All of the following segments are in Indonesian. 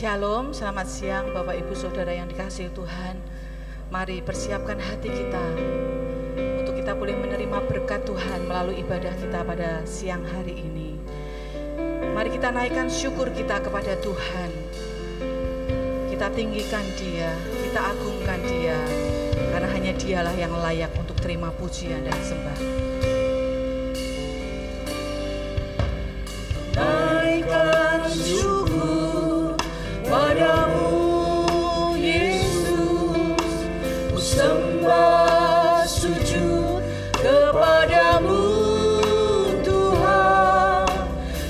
Shalom, selamat siang Bapak Ibu Saudara yang dikasihi Tuhan. Mari persiapkan hati kita untuk kita boleh menerima berkat Tuhan melalui ibadah kita pada siang hari ini. Mari kita naikkan syukur kita kepada Tuhan. Kita tinggikan Dia, kita agungkan Dia, karena hanya Dialah yang layak untuk terima pujian dan sembah. Naikkan syukur padamu Yesus, ku sembah sujud kepadamu Tuhan,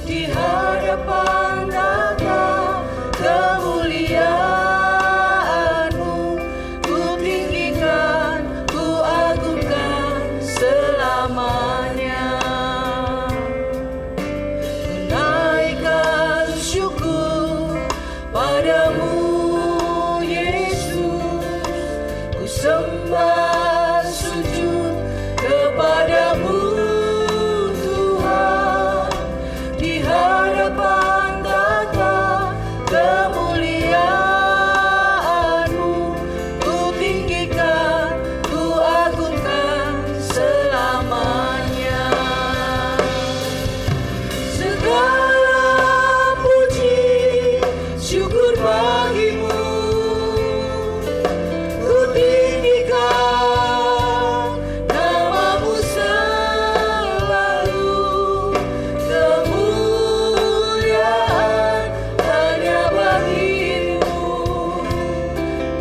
di hadapan tata kemuliaan-Mu, ku tinggikan, ku agungkan selamanya. Menaikkan syukur padamu Yesus, ku sembah sujud kepadamu Tuhan, di hadapan tata kemuliaan-Mu, ku tinggikan, ku agungkan selamanya. Segala puji syukur bagimu, ku tinggikan namamu selalu, kemuliaan hanya bagimu,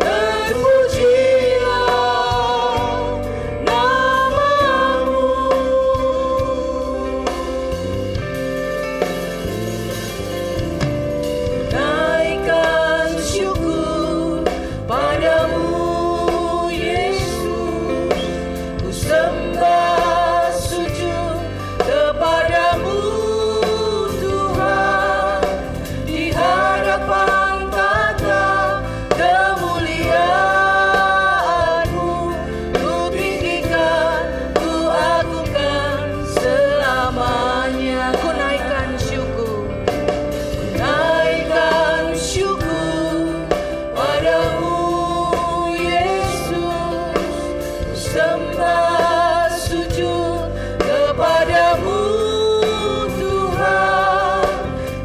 terpujilah namamu. Naikkan syukur padamu Yesus, ku sembah sujud kepadamu Tuhan, di hadapan tata kemuliaan-Mu, ku tinggikan, ku agungkan selamanya. Ku naikkan syukur, naikkan syukur padamu Yesus, ku sembah sujud kepadamu Tuhan,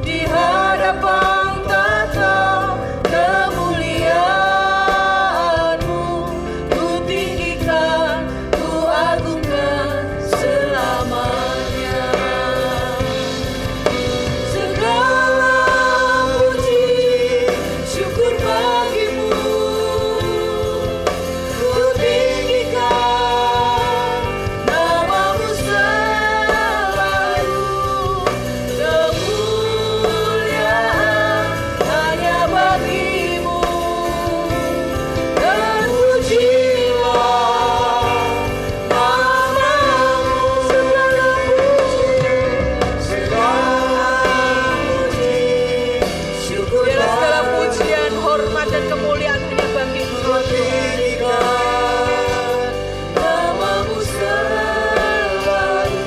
di hadapan tata kemuliaan-Mu, ku tinggikan, ku agungkan selamanya. Segala puji syukur bagimu, ku tinggikan namamu selalu, kemuliaan hanya bagimu, terpujilah namamu. Segala puji syukur, biarlah segala pujian, hormat dan kemuliaan hanya bagi-Mu Tuhan. Namamu selalu,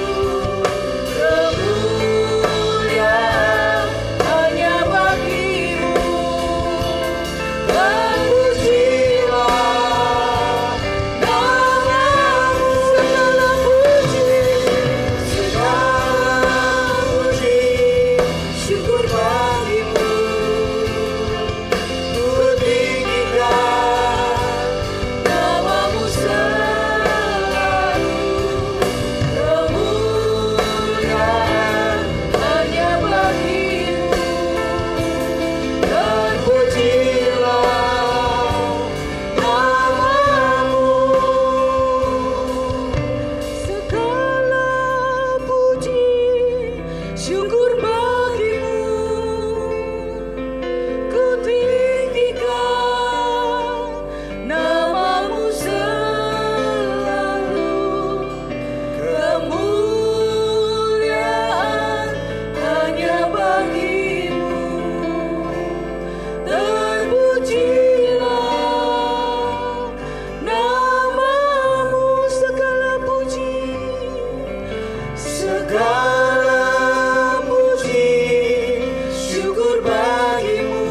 kemuliaan hanya bagimu, terpujilah namamu. Segala puji syukur bagimu, ku tinggikan namamu selalu, kemuliaan hanya bagimu, terpujilah namamu. Segala puji syukur bagimu, ku tinggikan namamu selalu, kemuliaan hanya bagimu, terpujilah namamu. Segala puji syukur bagimu,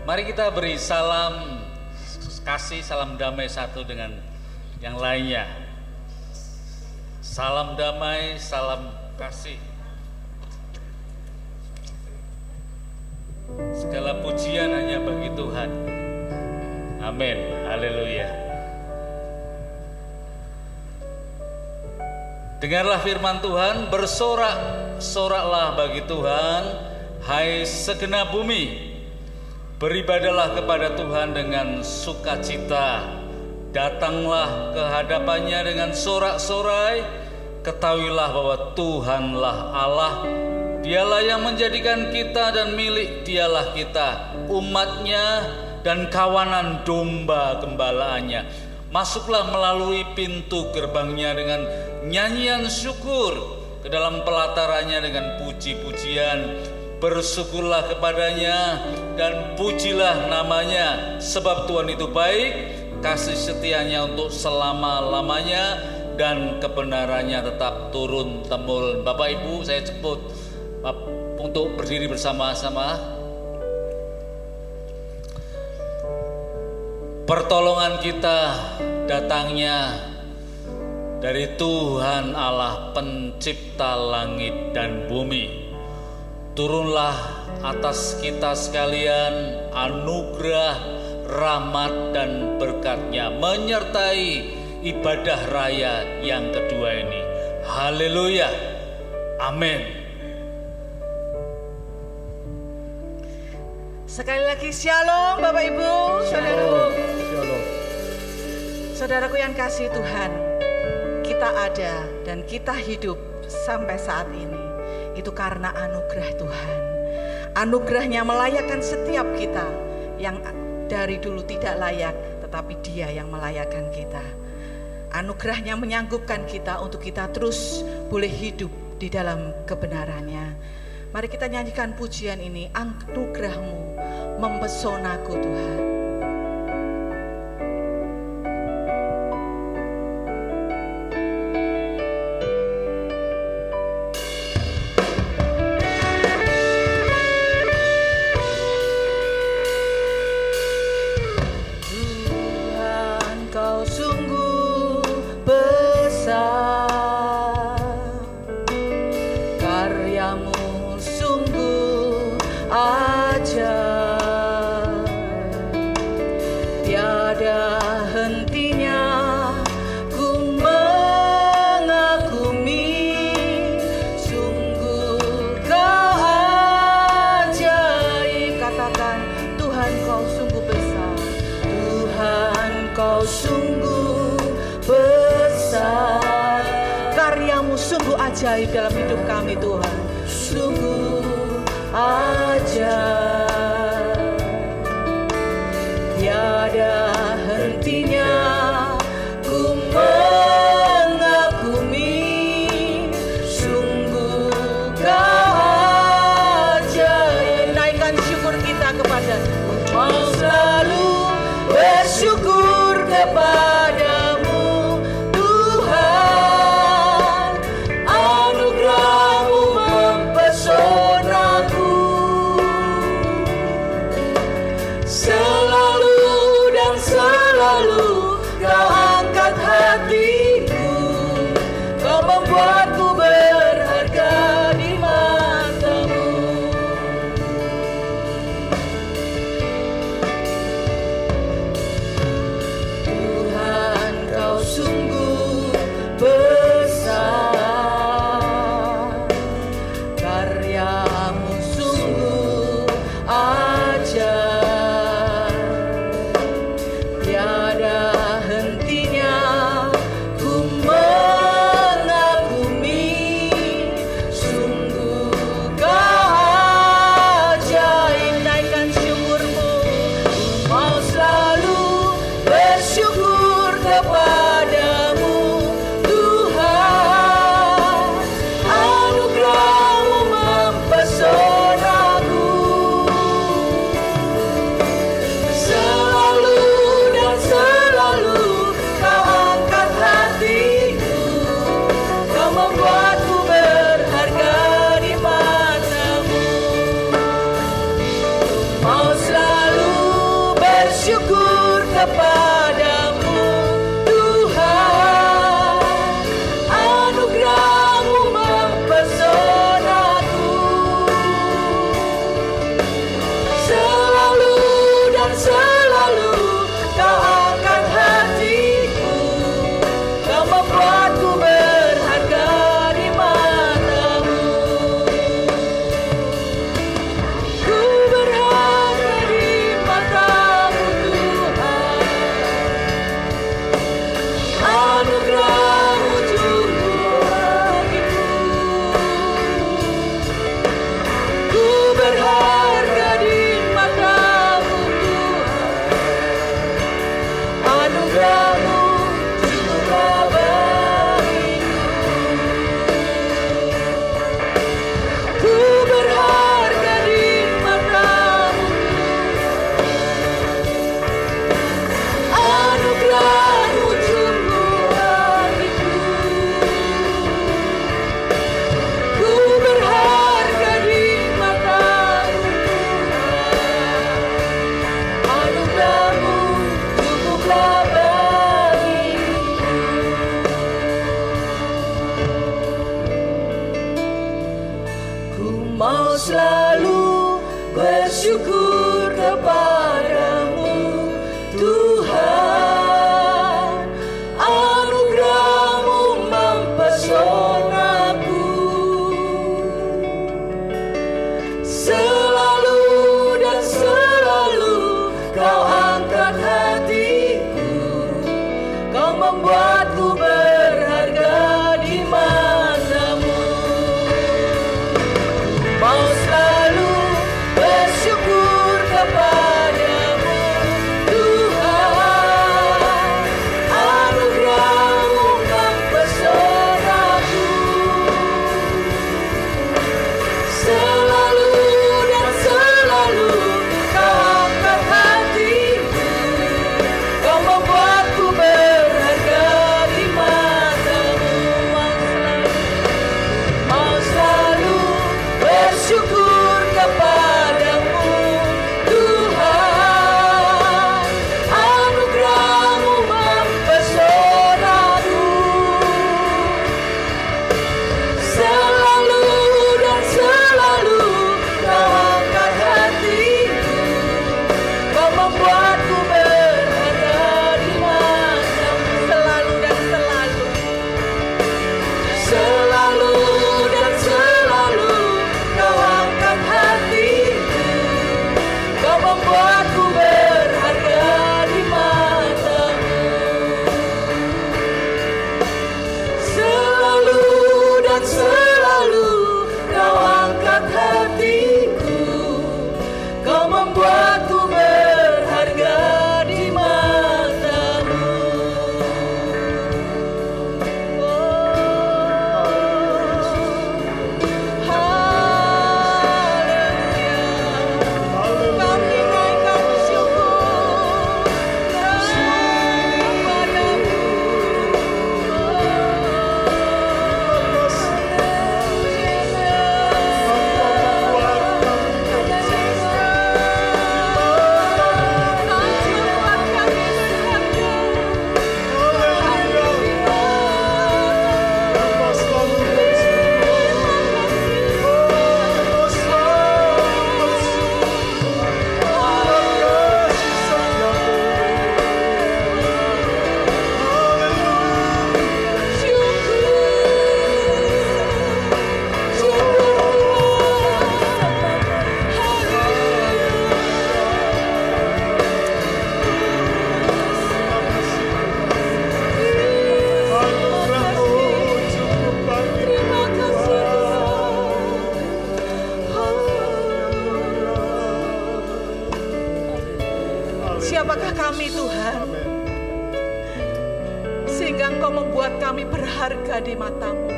Mari kita beri salam kasih, salam damai satu dengan yang lainnya. Salam damai, salam kasih. Segala pujian hanya bagi Tuhan. Amin. Haleluya. Dengarlah firman Tuhan, bersorak-soraklah bagi Tuhan, hai segenap bumi. Beribadahlah kepada Tuhan dengan sukacita. Datanglah ke hadapannya dengan sorak-sorai. Ketahuilah bahwa Tuhanlah Allah. Dialah yang menjadikan kita dan milik dialah kita, umatnya dan kawanan domba gembalaannya. Masuklah melalui pintu gerbangnya dengan nyanyian syukur, ke dalam pelatarannya dengan puji-pujian. Bersyukurlah kepadanya dan pujilah namanya, sebab Tuhan itu baik, kasih setianya untuk selama-lamanya, dan kebenarannya tetap turun-temurun. Bapak Ibu, saya sebut untuk berdiri bersama-sama. Pertolongan kita datangnya dari Tuhan Allah, pencipta langit dan bumi. Turunlah atas kita sekalian anugerah, rahmat dan berkat-Nya menyertai ibadah raya yang kedua ini. Haleluya. Amin. Sekali lagi shalom Bapak Ibu, saudaraku. Shalom. Saudaraku yang kasih Tuhan, kita ada dan kita hidup sampai saat ini. Itu karena anugerah Tuhan. Anugerahnya melayakkan setiap kita yang dari dulu tidak layak, tetapi Dia yang melayakkan kita. Anugerahnya menyanggupkan kita untuk kita terus boleh hidup di dalam kebenarannya. Mari kita nyanyikan pujian ini, anugerah-Mu mempesonaku Tuhan. Ajaib dalam hidup kami Tuhan, sungguh ajaib, tiada hentinya ku mengagumi, sungguh Kau ajaib. Naikkan syukur kita kepada mau selalu bersyukur kepada-Mu aja. Siapakah kami Tuhan, sehingga Engkau membuat kami berharga di mata-Mu.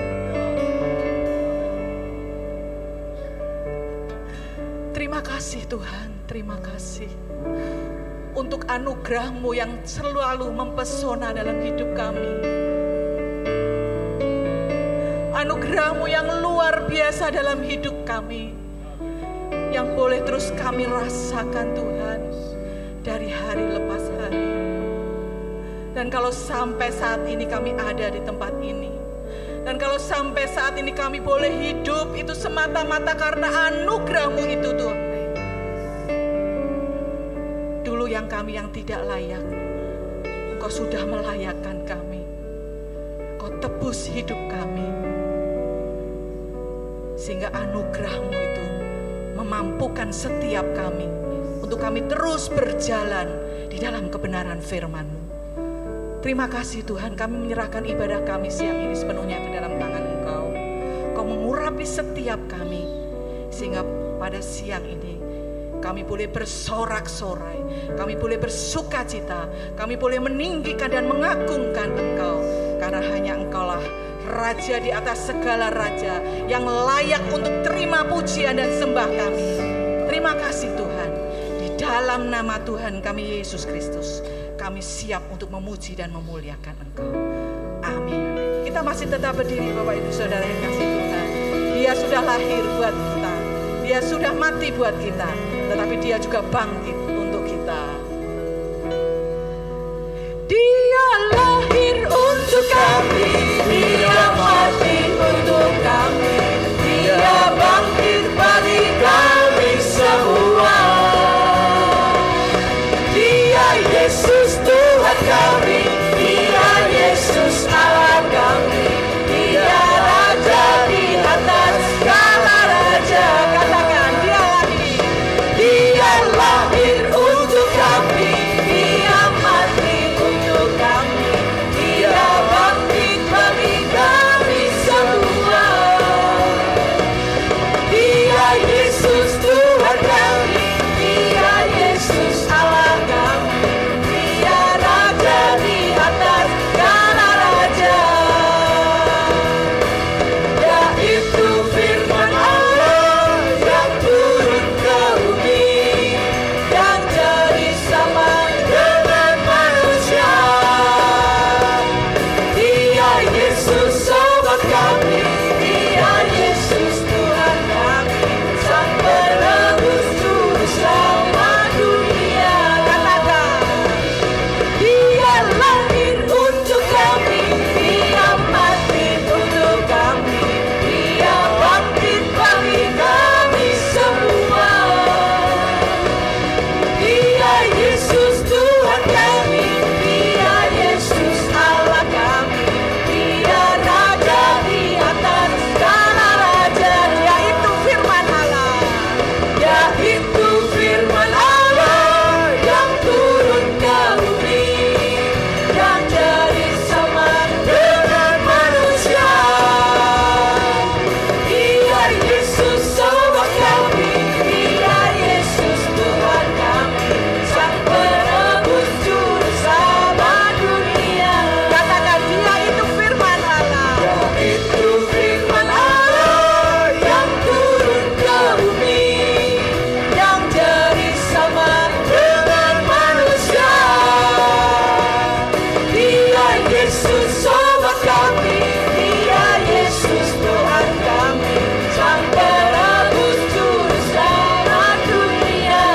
Terima kasih Tuhan, terima kasih untuk anugerah-Mu yang selalu mempesona dalam hidup kami. Anugerah-Mu yang luar biasa dalam hidup kami, yang boleh terus kami rasakan Tuhan dari hari lepas hari. Dan kalau sampai saat ini kami ada di tempat ini, dan kalau sampai saat ini kami boleh hidup, itu semata-mata karena anugerah-Mu itu Tuhan. Dulu yang kami yang tidak layak, Engkau sudah melayakkan kami. Engkau tebus hidup kami, sehingga anugerah-Mu itu memampukan setiap kami untuk kami terus berjalan di dalam kebenaran firman-Mu. Terima kasih Tuhan, kami menyerahkan ibadah kami siang ini sepenuhnya ke dalam tangan Engkau. Engkau mengurapi setiap kami, sehingga pada siang ini kami boleh bersorak-sorai, kami boleh bersukacita, kami boleh meninggikan dan mengagungkan Engkau, karena hanya Engkaulah Raja di atas segala raja, yang layak untuk terima pujian dan sembah kami. Terima kasih Tuhan. Di dalam nama Tuhan kami Yesus Kristus, kami siap untuk memuji dan memuliakan Engkau. Amin. Kita masih tetap berdiri Bapak Ibu Saudara yang kasih Tuhan. Dia sudah lahir buat kita, Dia sudah mati buat kita, tetapi Dia juga bangkit untuk kita. Dia lahir untuk kami, Dia mati untuk kami, Dia bangkit bagi kami semua. Dia Yesus Tuhan kami, Dia Yesus Allah kami, Dia Raja di atas segala raja. Katakan, Dia lahir, Dia lahir untuk kami, Dia mati untuk kami, Dia bangkit bagi kami semua. Dia Yesus Tuhan kami, Dia Yesus Allah kami, Dia Raja di atas segala raja. Yaitu firman Allah yang turun ke bumi, yang jadi sama dengan manusia. Dia Yesus sobat kami, Dia Yesus Tuhan kami, Sang Penebus Juru Selamat dunia. Katakan, Dia lahir untuk kami, Dia mati untuk kami, Dia bangkit bagi kami semua. Dia Yesus Tuhan kami, Dia Yesus Allah kami, Dia Raja di atas segala raja. Yaitu firman Allah, yaitu firman Allah yang turun ke bumi, yang jadi sama dengan manusia. Dia Yesus sobat kami, Dia Yesus Tuhan kami, Sang Penebus Juru Selamat dunia. Katakan, Dia itu firman Allah, yaitu firman Allah yang turun ke bumi, yang jadi sama dengan manusia. Dia Yesus sobat kami, Dia Yesus Tuhan kami, Sang Penebus Juru Selamat dunia.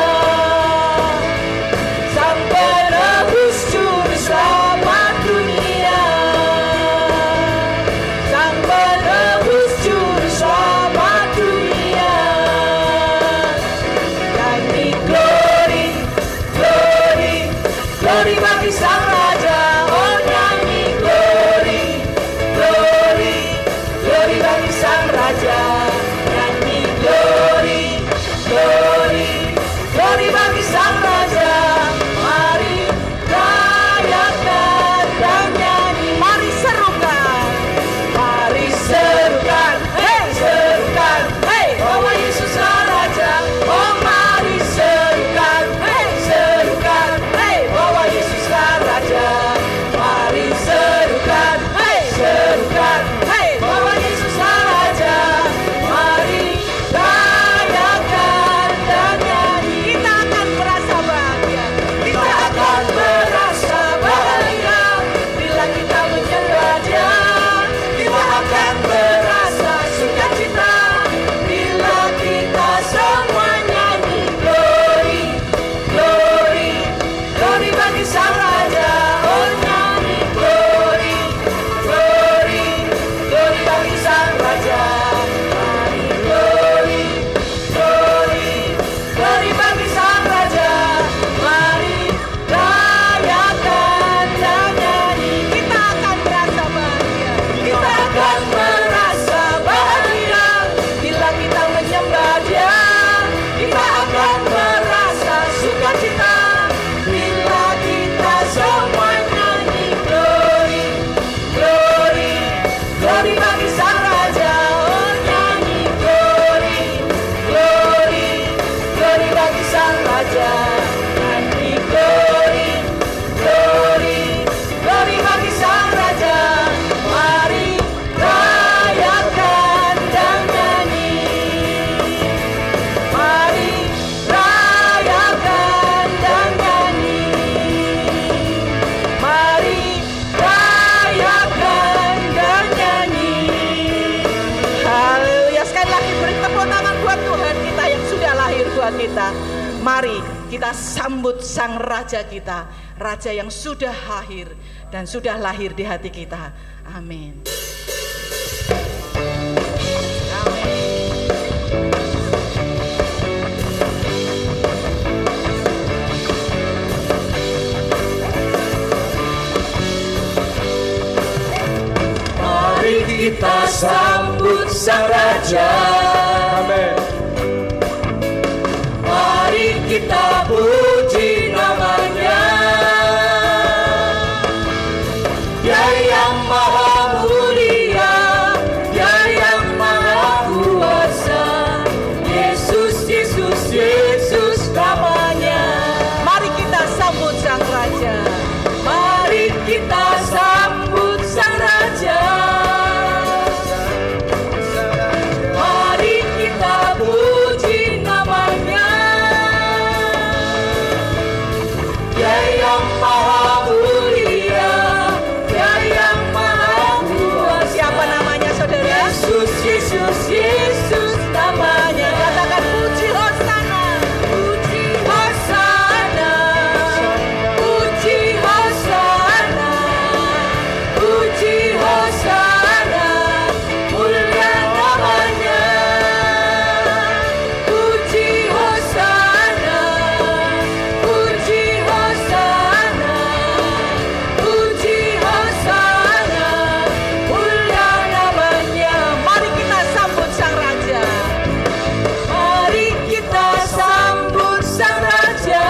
Sang Penebus Juru Selamat dunia. Sang Penebus Juru Selamat dunia. Nyanyi glory, glory, glory bagi Sang Raja. Oh nyanyi glory, glory, glory bagi Sang Raja. Nyanyi glory, glory, glory bagi Sang Raja. Mari rayakan dan nyanyi. Mari serukan, mari serukan, hey serukan, hey bahwa Yesuslah Raja. Oh mari serukan, hey serukan, hey kita. Mari kita sambut Sang Raja kita, Raja yang sudah lahir dan sudah lahir di hati kita. Amin. Mari kita sambut Sang Raja. Amin. Mari kita puji namanya. Dia yang maha mulia, Dia yang maha kuasa. Yesus, Yesus, Yesus namanya. Mari kita sambut Sang Raja. Mari kita sambut Sang Raja. Mari kita puji namanya. Dia yang maha mulia, Dia yang maha kuasa. Siapa namanya saudara? Yesus, Yesus, Yesus namanya. Katakan puji Hosana. Puji Hosana, puji Hosana, puji Hosana, mulia namanya. Puji Hosana, puji Hosana, puji Hosana, mulia namanya. Mari kita sambut Sang Raja. Mari kita sambut Sang Raja.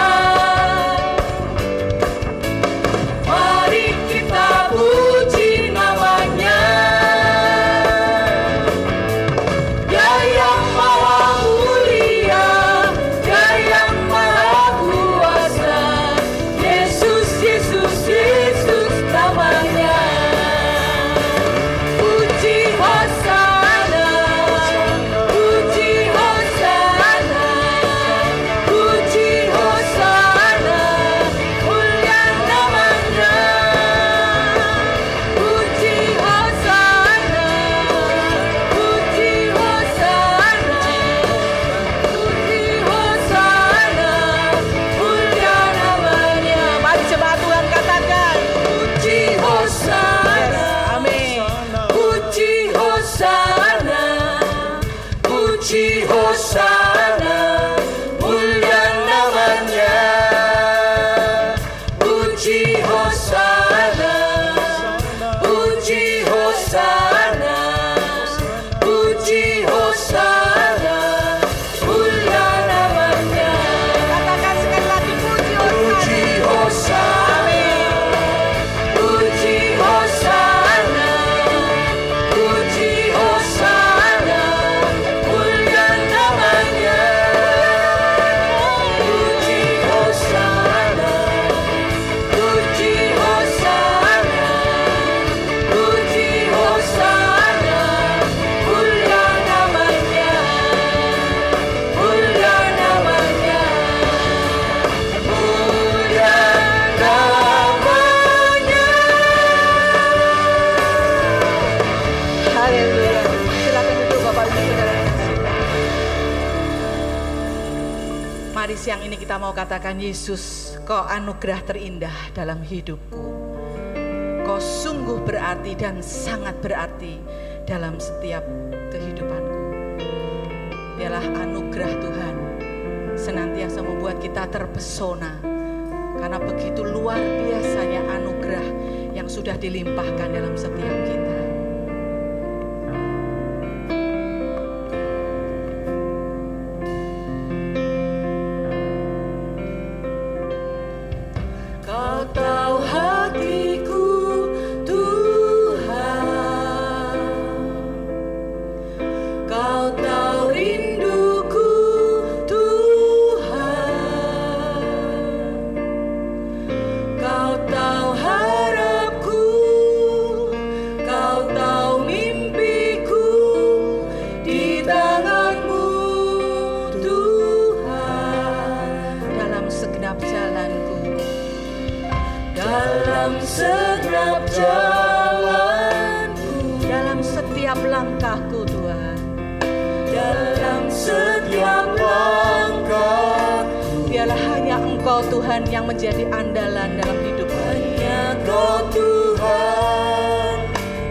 Mari kita puji namanya. Dia yang maha mulia, Dia yang maha kuasa. Yesus, Yesus, Yesus namanya. Puji Hosana, puji Hosana, puji Hosana, mulia namanya. Puji Hosana, puji Hosana, puji Hosana, mulia namanya. Mari jemaat Tuhan katakan Puji Hosana, amin. puji Hosana, puji Hosana, mulia namanya. Puji Hosana, puji Hosana, puji Hosana, mulia namanya. Katakan sekali lagi puji Puji Hosana. Hosana, puji Hosana, puji Hosana, mulia namanya. Puji Hosana, puji Hosana, puji Hosana, mulia namanya. Mulia namanya. Mulia namanya. Haleluya. Silakan duduk Bapak Ibu Saudara yang kasih. Mari siang ini kita mau katakan, Yesus, Kau anugerah terindah dalam hidupku. Kau sungguh berarti dan sangat berarti dalam setiap kehidupanku. Biarlah anugerah Tuhan senantiasa membuat kita terpesona, karena begitu luar biasanya anugerah yang sudah dilimpahkan dalam setiap kita. Kau tahu hatiku, Tuhan. Kau tahu rinduku, Tuhan. Kau tahu harapku, Kau tahu mimpiku di tangan-Mu, Tuhan. Dalam segenap jalanku, dalam segenap jalanku, dalam setiap langkahku Tuhan, dalam setiap langkah Engkau Tuhan yang menjadi andalan dalam hidup kami. Hanya Kau Tuhan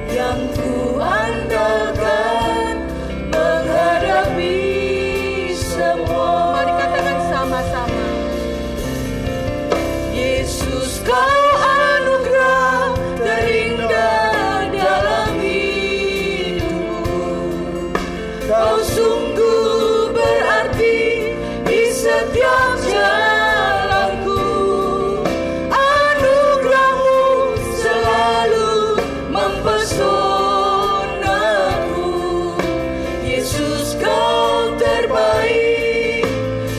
yang ku andalkan menghadapi semua. Mari katakan sama-sama. Yesus, Kau anugerah terindah dalam hidupku. Kau sungguh berarti di setiap jalanku. Anugerah-Mu selalu mempesonaku. Yesus, Kau terbaik.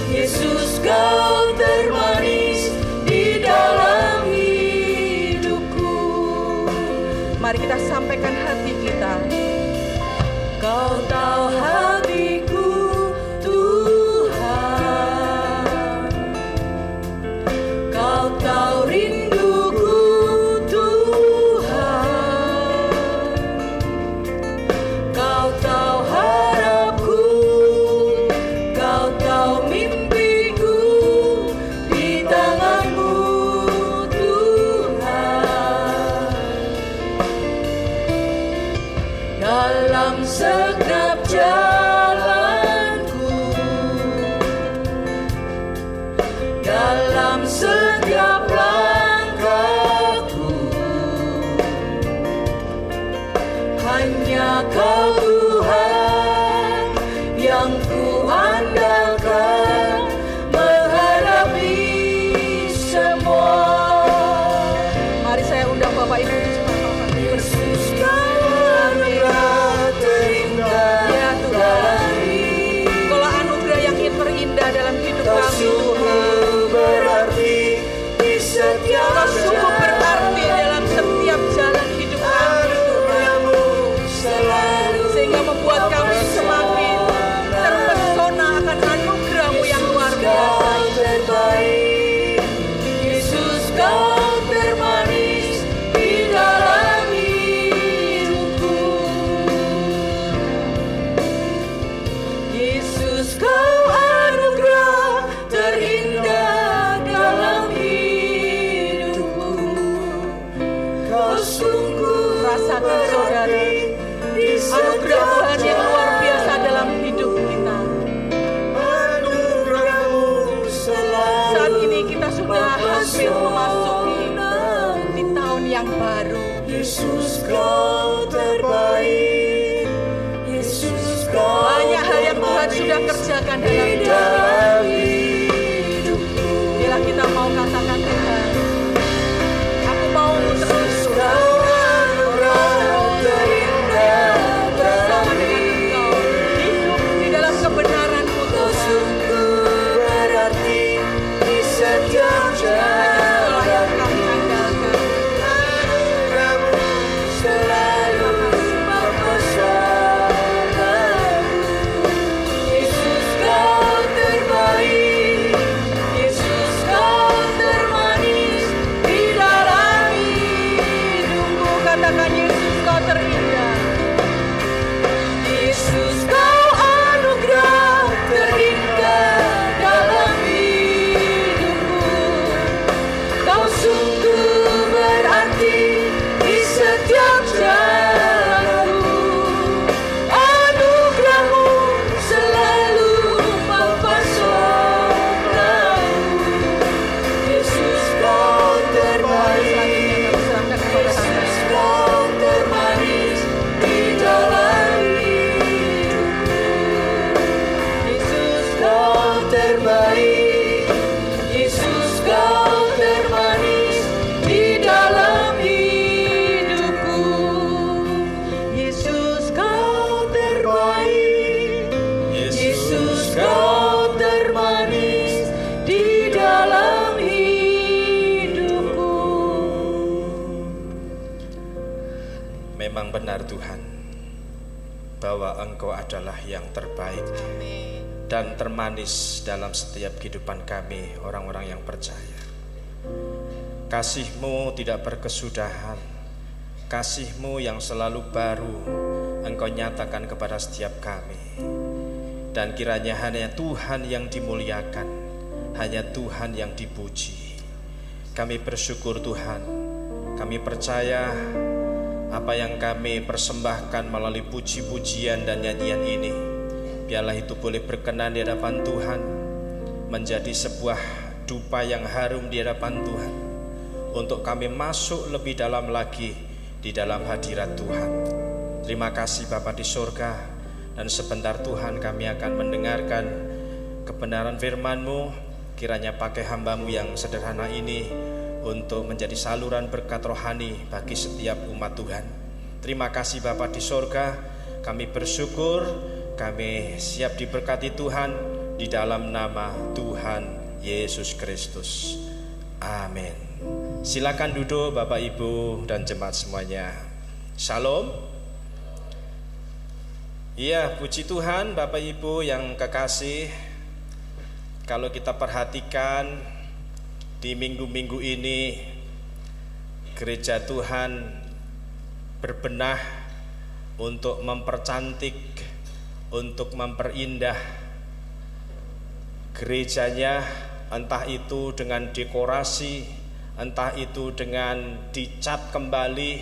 Yesus, Kau termanis di dalam hidupku. Mari kita sampaikan hati kita. Kau tahu hatiku, Tuhan. Kau tahu rinduku, Tuhan. Kau tahu harapku, Kau tahu mimpiku di tangan-Mu, Tuhan. Dalam segenap jalanku, dalam setiap langkahku, hanya Kau Tuhan yang ku andalkan menghadapi semua. Mari saya undang Bapak Ibu sama-sama. Yesus, Kau anugerah terindah Ya Tuhan. dalam hidup. Engkaulah anugerah yang terindah dalam hidup Kau kami, Tuhan. sungguh berarti di setiap Engkau sungguh berarti dalam setiap jalan hidup kami, Tuhan. Anugerah-Mu selalu Sehingga membuat kami semakin terpesona akan anugerah-Mu yang luar biasa. Kau terbaik. Yesus, Kau termanis di dalam hidupku. Yesus, Kau anugerah terindah dalam hidupku. Kau sungguh Rasakan, saudara, berarti di anugerah Tuhan yang luar biasa dalam hidup kita. Anugerah-Mu selalu Saat ini kita sudah hampir memasuki di tahun yang baru. Yesus, Kau terbaik. Yesus, Kau Banyak hal yang Tuhan sudah kerjakan dalam di hidup kita. dalam hidupku. Bila kita mau katakan Tuhan, aku mau terus Kau anugerah terindah bersama dalam dengan Engkau, hidup di dalam kebenaran-Mu, Kau Tuhan. sungguh berarti di setiap Engkaulah yang jalan. kami andalkan. Anugerah-Mu selalu mempesonaku. Yesus, Kau terbaik. Yesus, Kau termanis di dalam hidupku. Katakan Yesus, Kau terindah. Yesus, Kau anugerah terindah dalam hidupku. Kau sungguh berarti di setiap jalanku. Anugerah-Mu selalu mempesonaku. Yesus, Kau terbaik. Selanjutnya kami serahkan kepada Tuhan. Yesus, Kau termanis di dalam hidupku. Yesus, Kau terbaik. Yesus, Kau termanis di dalam hidupku. Yesus, Kau terbaik. Yesus, Kau termanis di dalam hidupku. Memang benar Tuhan bahwa Engkau adalah yang terbaik dan termanis dalam setiap kehidupan kami orang-orang yang percaya. Kasih-Mu tidak berkesudahan, kasih-Mu yang selalu baru Engkau nyatakan kepada setiap kami. Dan kiranya hanya Tuhan yang dimuliakan, hanya Tuhan yang dipuji. Kami bersyukur Tuhan, kami percaya apa yang kami persembahkan melalui puji-pujian dan nyanyian ini, biarlah itu boleh berkenan di hadapan Tuhan, menjadi sebuah dupa yang harum di hadapan Tuhan, untuk kami masuk lebih dalam lagi di dalam hadirat Tuhan. Terima kasih Bapa di surga, dan sebentar Tuhan kami akan mendengarkan kebenaran firman-Mu. Kiranya pakai hamba-Mu yang sederhana ini untuk menjadi saluran berkat rohani bagi setiap umat Tuhan. Terima kasih Bapa di surga, kami bersyukur, kami siap diberkati Tuhan di dalam nama Tuhan Yesus Kristus. Amin. Silakan duduk Bapak Ibu dan jemaat semuanya. Shalom. Iya, puji Tuhan Bapak Ibu yang kekasih. Kalau kita perhatikan di minggu-minggu ini, gereja Tuhan berbenah untuk mempercantik, untuk memperindah gerejanya, entah itu dengan dekorasi, entah itu dengan dicat kembali,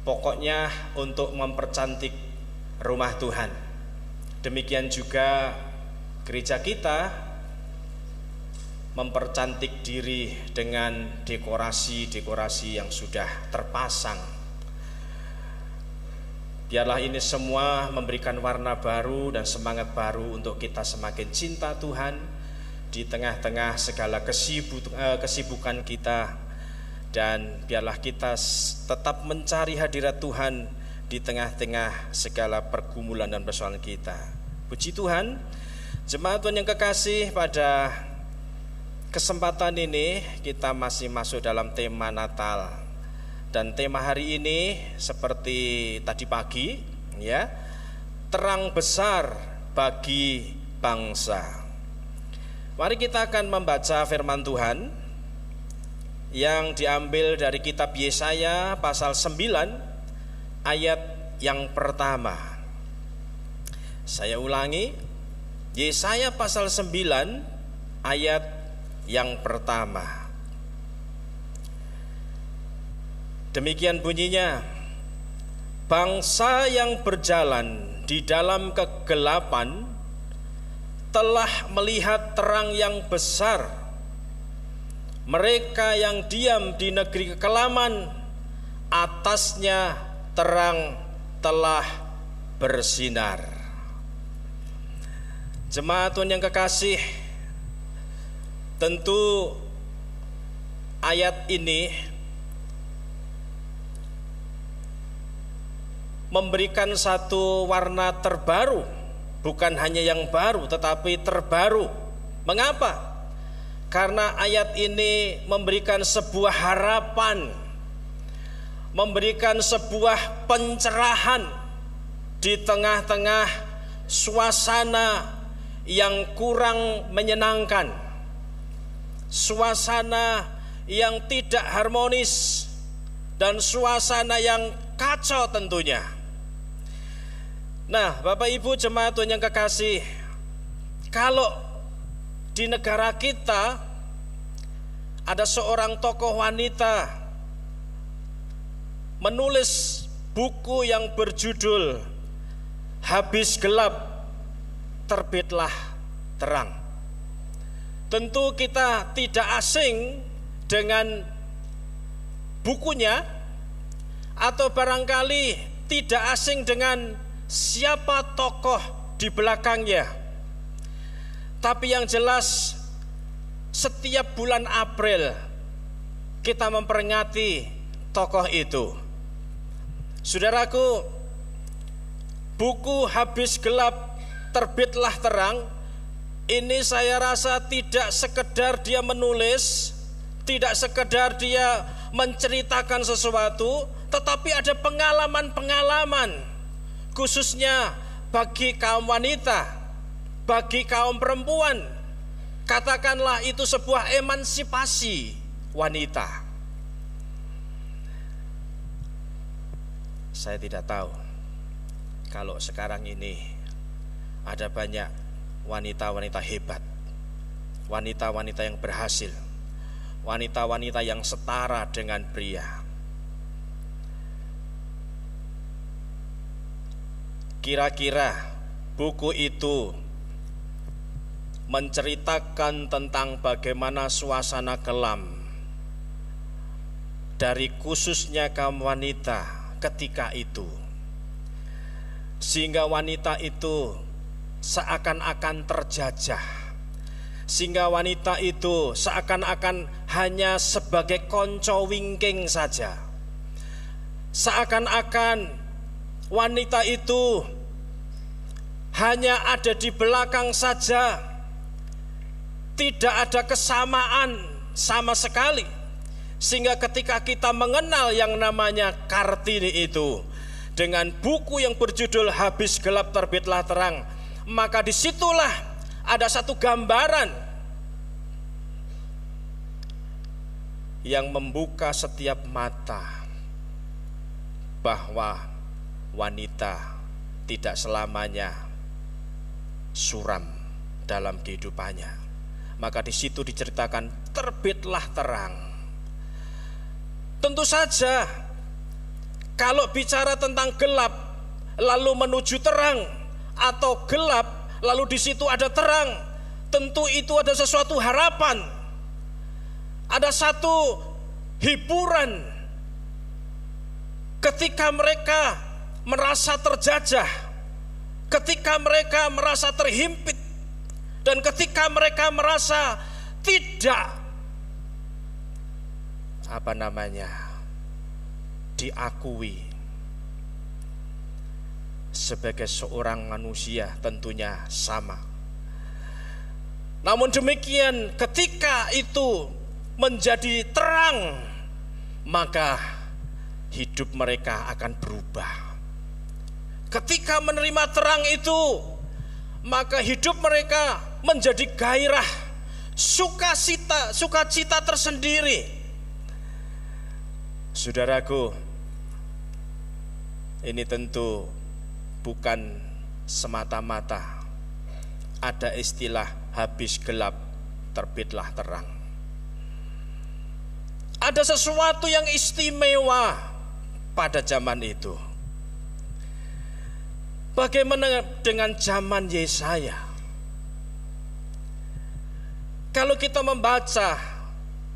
pokoknya untuk mempercantik rumah Tuhan. Demikian juga gereja kita mempercantik diri dengan dekorasi-dekorasi yang sudah terpasang. Biarlah ini semua memberikan warna baru dan semangat baru untuk kita semakin cinta Tuhan di tengah-tengah segala kesibukan kita, dan biarlah kita tetap mencari hadirat Tuhan di tengah-tengah segala pergumulan dan persoalan kita. Puji Tuhan, jemaat Tuhan yang kekasih, pada kesempatan ini kita masih masuk dalam tema Natal, dan tema hari ini seperti tadi pagi, ya, terang besar bagi bangsa. Mari kita akan membaca firman Tuhan yang diambil dari kitab Yesaya pasal 9 ayat yang pertama. Saya ulangi, Yesaya pasal 9 ayat yang pertama. Demikian bunyinya: bangsa yang berjalan di dalam kegelapan telah melihat terang yang besar. Mereka yang diam di negeri kekelaman, atasnya terang telah bersinar. Jemaat Tuhan yang kekasih, tentu ayat ini memberikan satu warna terbaru, bukan hanya yang baru tetapi terbaru. Mengapa? Karena ayat ini memberikan sebuah harapan, memberikan sebuah pencerahan di tengah-tengah suasana yang kurang menyenangkan, suasana yang tidak harmonis, dan suasana yang kacau tentunya. Nah, Bapak Ibu jemaat Tuhan yang kekasih, kalau di negara kita ada seorang tokoh wanita menulis buku yang berjudul Habis Gelap Terbitlah Terang, tentu kita tidak asing dengan bukunya, atau barangkali tidak asing dengan siapa tokoh di belakangnya. Tapi yang jelas, setiap bulan April kita memperingati tokoh itu. Saudaraku, buku Habis Gelap Terbitlah Terang ini saya rasa tidak sekedar dia menulis, tidak sekedar dia menceritakan sesuatu, tetapi ada pengalaman-pengalaman, khususnya bagi kaum wanita, bagi kaum perempuan. Katakanlah itu sebuah emansipasi wanita. Saya tidak tahu kalau sekarang ini ada banyak wanita-wanita hebat, wanita-wanita yang berhasil, wanita-wanita yang setara dengan pria. Kira-kira buku itu menceritakan tentang bagaimana suasana kelam dari khususnya kaum wanita ketika itu, sehingga wanita itu seakan-akan terjajah, sehingga wanita itu seakan-akan hanya sebagai konco wingking saja, seakan-akan wanita itu hanya ada di belakang saja, tidak ada kesamaan sama sekali. Sehingga ketika kita mengenal yang namanya Kartini itu dengan buku yang berjudul Habis Gelap Terbitlah Terang, maka disitulah ada satu gambaran yang membuka setiap mata bahwa wanita tidak selamanya suram dalam kehidupannya. Maka di situ diceritakan terbitlah terang. Tentu saja kalau bicara tentang gelap lalu menuju terang, atau gelap lalu di situ ada terang, tentu itu ada sesuatu harapan, ada satu hiburan ketika mereka merasa terjajah, ketika mereka merasa terhimpit, dan ketika mereka merasa tidak diakui sebagai seorang manusia, tentunya sama. Namun demikian ketika itu menjadi terang, maka hidup mereka akan berubah. Ketika menerima terang itu, maka hidup mereka menjadi gairah, sukacita tersendiri. Saudaraku, ini tentu bukan semata-mata ada istilah habis gelap terbitlah terang. Ada sesuatu yang istimewa pada zaman itu. Bagaimana dengan zaman Yesaya? Kalau kita membaca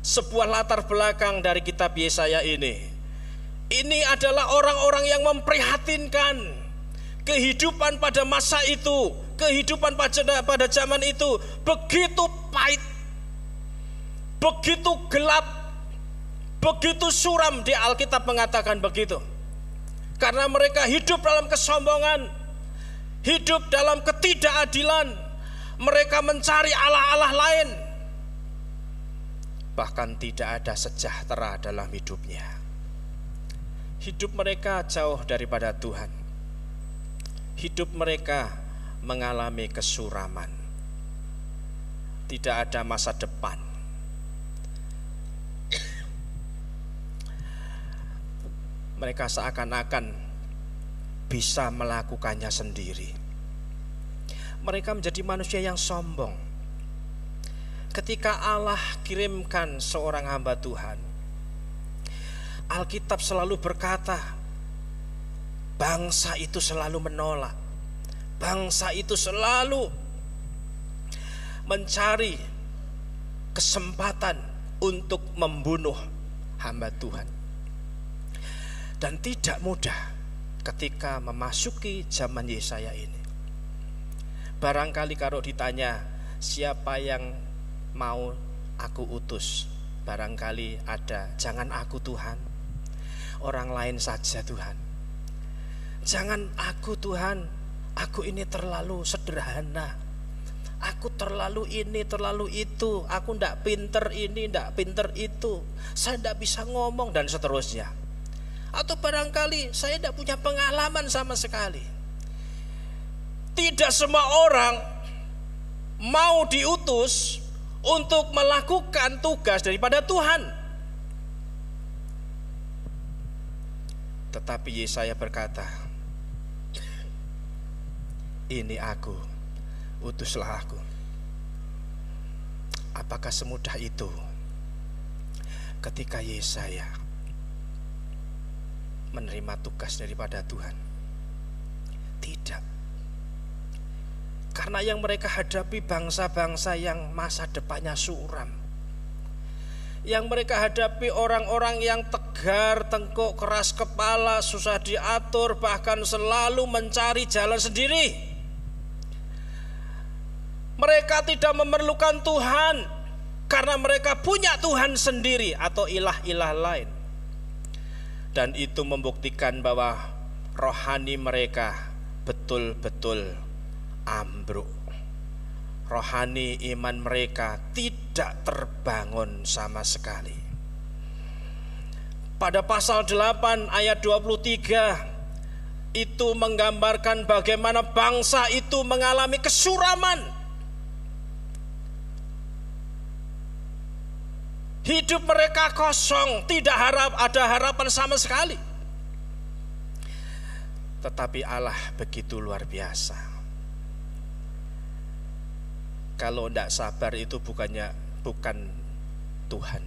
sebuah latar belakang dari kitab Yesaya ini adalah orang-orang yang memprihatinkan kehidupan pada masa itu, kehidupan pada zaman itu begitu pahit, begitu gelap, begitu suram. Di Alkitab mengatakan begitu. Karena mereka hidup dalam kesombongan, hidup dalam ketidakadilan, mereka mencari allah-allah lain, bahkan tidak ada sejahtera dalam hidupnya. Hidup mereka jauh daripada Tuhan. Hidup mereka mengalami kesuraman. Tidak ada masa depan. Mereka seakan-akan bisa melakukannya sendiri. Mereka menjadi manusia yang sombong. Ketika Allah kirimkan seorang hamba Tuhan, Alkitab selalu berkata, bangsa itu selalu menolak. Bangsa itu selalu mencari kesempatan untuk membunuh hamba Tuhan. Dan tidak mudah ketika memasuki zaman Yesaya ini. Barangkali kalau ditanya siapa yang mau aku utus, barangkali ada, jangan aku Tuhan, orang lain saja Tuhan. Jangan aku Tuhan, aku ini terlalu sederhana, aku terlalu ini, terlalu itu, aku ndak pinter ini, ndak pinter itu, saya ndak bisa ngomong, dan seterusnya. Atau barangkali saya ndak punya pengalaman sama sekali. Tidak semua orang mau diutus untuk melakukan tugas daripada Tuhan. Tetapi Yesaya berkata, ini aku, utuslah aku. Apakah semudah itu ketika Yesaya menerima tugas daripada Tuhan? Tidak. Karena yang mereka hadapi bangsa-bangsa yang masa depannya suram. Yang mereka hadapi orang-orang yang tegar, tengkuk, keras kepala, susah diatur, bahkan selalu mencari jalan sendiri. Mereka tidak memerlukan Tuhan karena mereka punya Tuhan sendiri atau ilah-ilah lain. Dan itu membuktikan bahwa rohani mereka betul-betul ambruk. Rohani iman mereka tidak terbangun sama sekali. Pada pasal 8 ayat 23 itu menggambarkan bagaimana bangsa itu mengalami kesuraman. Hidup mereka kosong, tidak ada harapan sama sekali. Tetapi Allah begitu luar biasa. Kalau tidak sabar itu bukan Tuhan.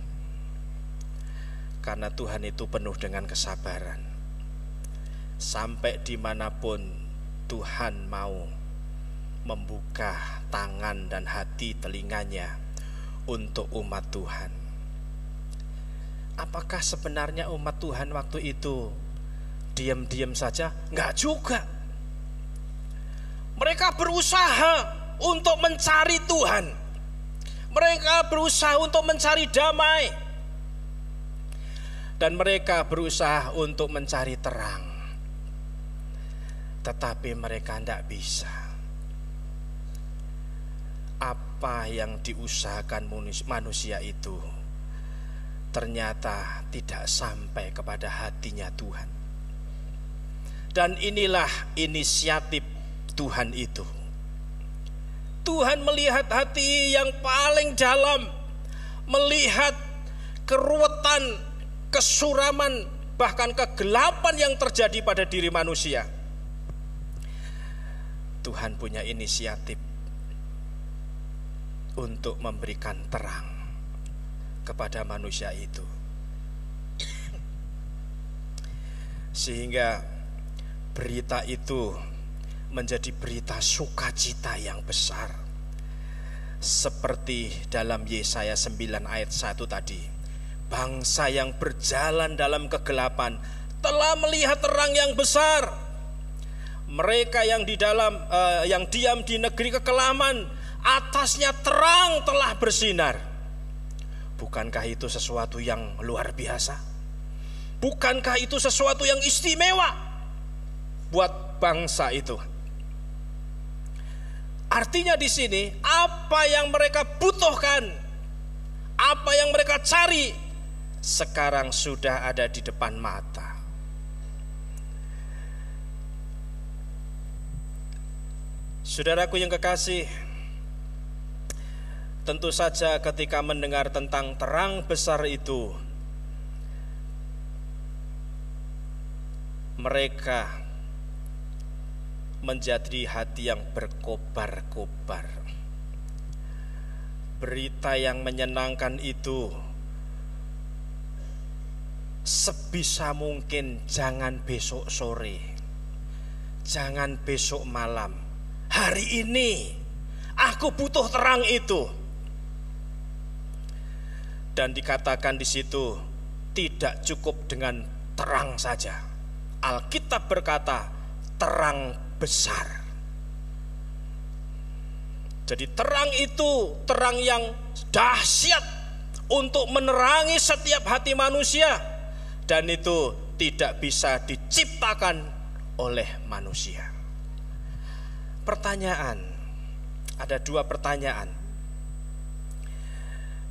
Karena Tuhan itu penuh dengan kesabaran. Sampai dimanapun Tuhan mau membuka tangan dan hati telinganya untuk umat Tuhan. Apakah sebenarnya umat Tuhan waktu itu diam-diam saja? Enggak juga. Mereka berusaha untuk mencari Tuhan. Mereka berusaha untuk mencari damai. Dan mereka berusaha untuk mencari terang. Tetapi mereka tidak bisa. Apa yang diusahakan manusia itu ternyata tidak sampai kepada hatinya Tuhan. Dan inilah inisiatif Tuhan itu. Tuhan melihat hati yang paling dalam, melihat keruwetan, kesuraman, bahkan kegelapan yang terjadi pada diri manusia. Tuhan punya inisiatif untuk memberikan terang kepada manusia itu. Sehingga berita itu menjadi berita sukacita yang besar. Seperti dalam Yesaya 9 ayat 1 tadi. Bangsa yang berjalan dalam kegelapan telah melihat terang yang besar. Mereka yang yang diam di negeri kekelaman, atasnya terang telah bersinar. Bukankah itu sesuatu yang luar biasa? Bukankah itu sesuatu yang istimewa buat bangsa itu? Artinya di sini apa yang mereka butuhkan, apa yang mereka cari sekarang sudah ada di depan mata. Saudaraku yang kekasih, tentu saja ketika mendengar tentang terang besar itu, mereka menjadi hati yang berkobar-kobar. Berita yang menyenangkan itu sebisa mungkin jangan besok sore, jangan besok malam. Hari ini aku butuh terang itu. Dan dikatakan di situ tidak cukup dengan terang saja. Alkitab berkata terang besar. Jadi terang itu terang yang dahsyat untuk menerangi setiap hati manusia, dan itu tidak bisa diciptakan oleh manusia. Pertanyaan, ada dua pertanyaan.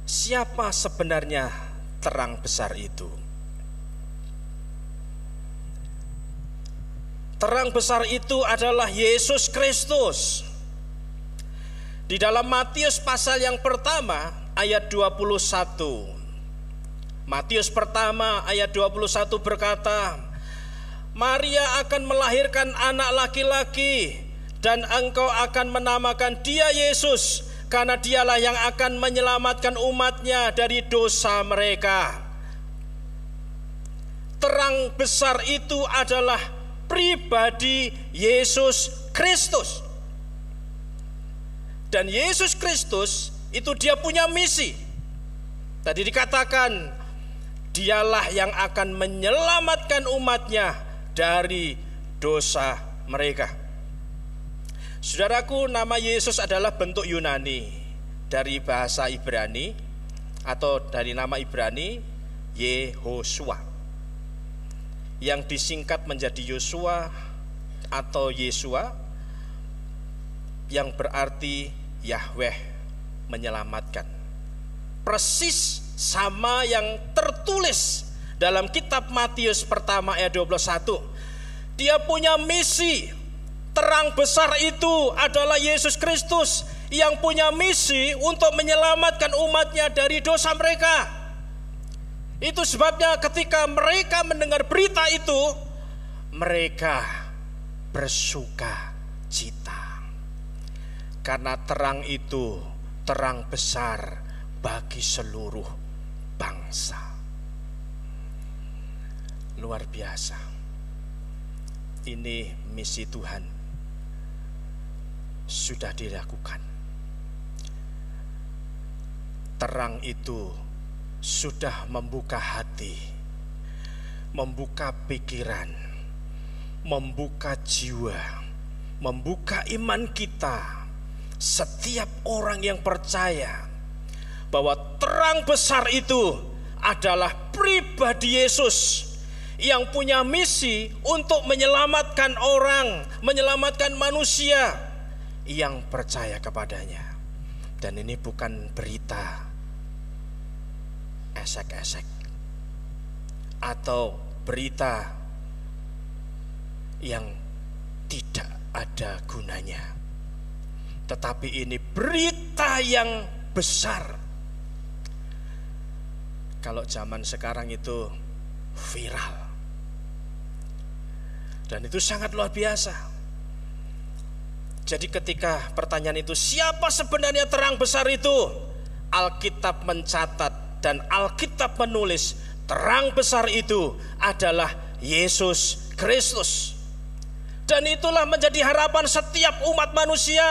Siapa sebenarnya terang besar itu? Terang besar itu adalah Yesus Kristus. Di dalam Matius pasal yang pertama ayat 21. Matius pertama ayat 21 berkata, Maria akan melahirkan anak laki-laki dan engkau akan menamakan dia Yesus, karena dialah yang akan menyelamatkan umatnya dari dosa mereka. Terang besar itu adalah pribadi Yesus Kristus. Dan Yesus Kristus itu dia punya misi. Tadi dikatakan dialah yang akan menyelamatkan umatnya dari dosa mereka. Saudaraku, nama Yesus adalah bentuk Yunani dari bahasa Ibrani atau dari nama Ibrani Yehosua, yang disingkat menjadi Yosua atau Yesua, yang berarti Yahweh menyelamatkan. Persis sama yang tertulis dalam kitab Matius pertama ayat 21. Dia punya misi. Terang besar itu adalah Yesus Kristus yang punya misi untuk menyelamatkan umatnya dari dosa mereka. Itu sebabnya ketika mereka mendengar berita itu, mereka bersuka cita. Karena terang itu terang besar bagi seluruh bangsa. Luar biasa. Ini misi Tuhan sudah dilakukan. Terang itu sudah membuka hati, membuka pikiran, membuka jiwa, membuka iman kita. Setiap orang yang percaya bahwa terang besar itu adalah pribadi Yesus yang punya misi untuk menyelamatkan orang, menyelamatkan manusia yang percaya kepadanya. Dan ini bukan berita esek-esek atau berita yang tidak ada gunanya, tetapi ini berita yang besar. Kalau zaman sekarang itu viral, dan itu sangat luar biasa. Jadi ketika pertanyaan itu, siapa sebenarnya terang besar itu? Alkitab mencatat dan Alkitab menulis, terang besar itu adalah Yesus Kristus. Dan itulah menjadi harapan setiap umat manusia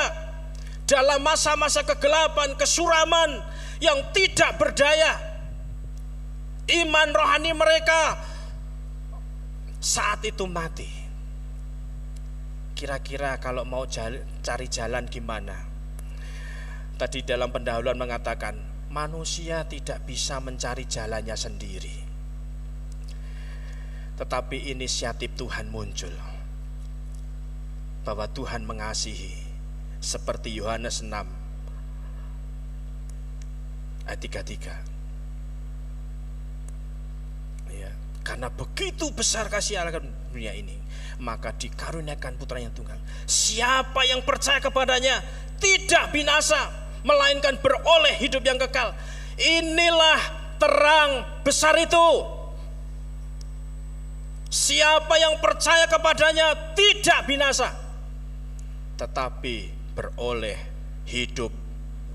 dalam masa-masa kegelapan, kesuraman yang tidak berdaya. Iman rohani mereka saat itu mati. Kira-kira kalau mau cari jalan gimana? Tadi dalam pendahuluan mengatakan manusia tidak bisa mencari jalannya sendiri, tetapi inisiatif Tuhan muncul, bahwa Tuhan mengasihi, seperti Yohanes 6 ayat 33. Ya, karena begitu besar kasih Allah dunia ini, maka dikaruniakan putranya tunggal. Siapa yang percaya kepadanya tidak binasa, melainkan beroleh hidup yang kekal. Inilah terang besar itu. Siapa yang percaya kepadanya tidak binasa, tetapi beroleh hidup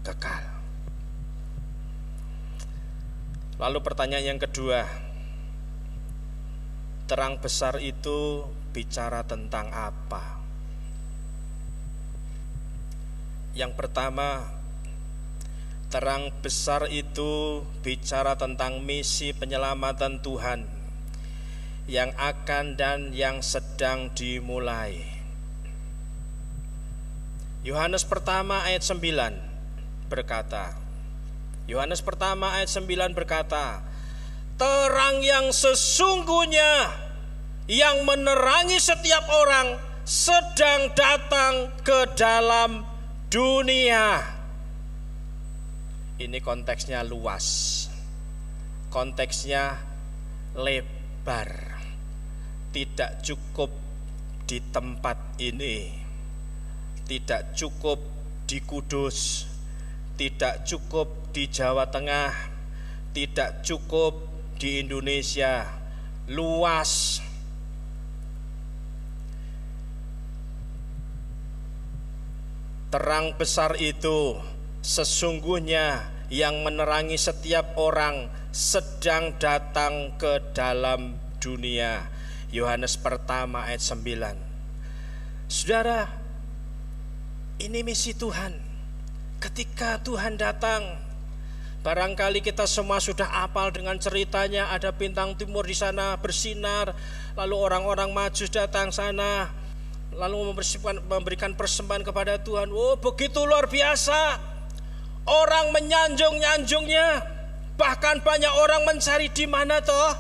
kekal. Lalu pertanyaan yang kedua, terang besar itu bicara tentang apa? Yang pertama, terang besar itu bicara tentang misi penyelamatan Tuhan yang akan dan yang sedang dimulai. Yohanes pertama ayat 9 berkata, Yohanes pertama ayat 9 berkata, terang yang sesungguhnya yang menerangi setiap orang sedang datang ke dalam dunia. Ini konteksnya luas, konteksnya lebar. Tidak cukup di tempat ini, tidak cukup di Kudus, tidak cukup di Jawa Tengah, tidak cukup di Indonesia, luas. Terang besar itu sesungguhnya yang menerangi setiap orang sedang datang ke dalam dunia. Yohanes pertama ayat 9. Saudara, ini misi Tuhan. Ketika Tuhan datang, barangkali kita semua sudah hafal dengan ceritanya. Ada bintang timur di sana bersinar, lalu orang-orang Majus datang sana, lalu memberikan persembahan kepada Tuhan. Oh, begitu luar biasa. Orang menyanjung-nyanjungnya. Bahkan banyak orang mencari di mana toh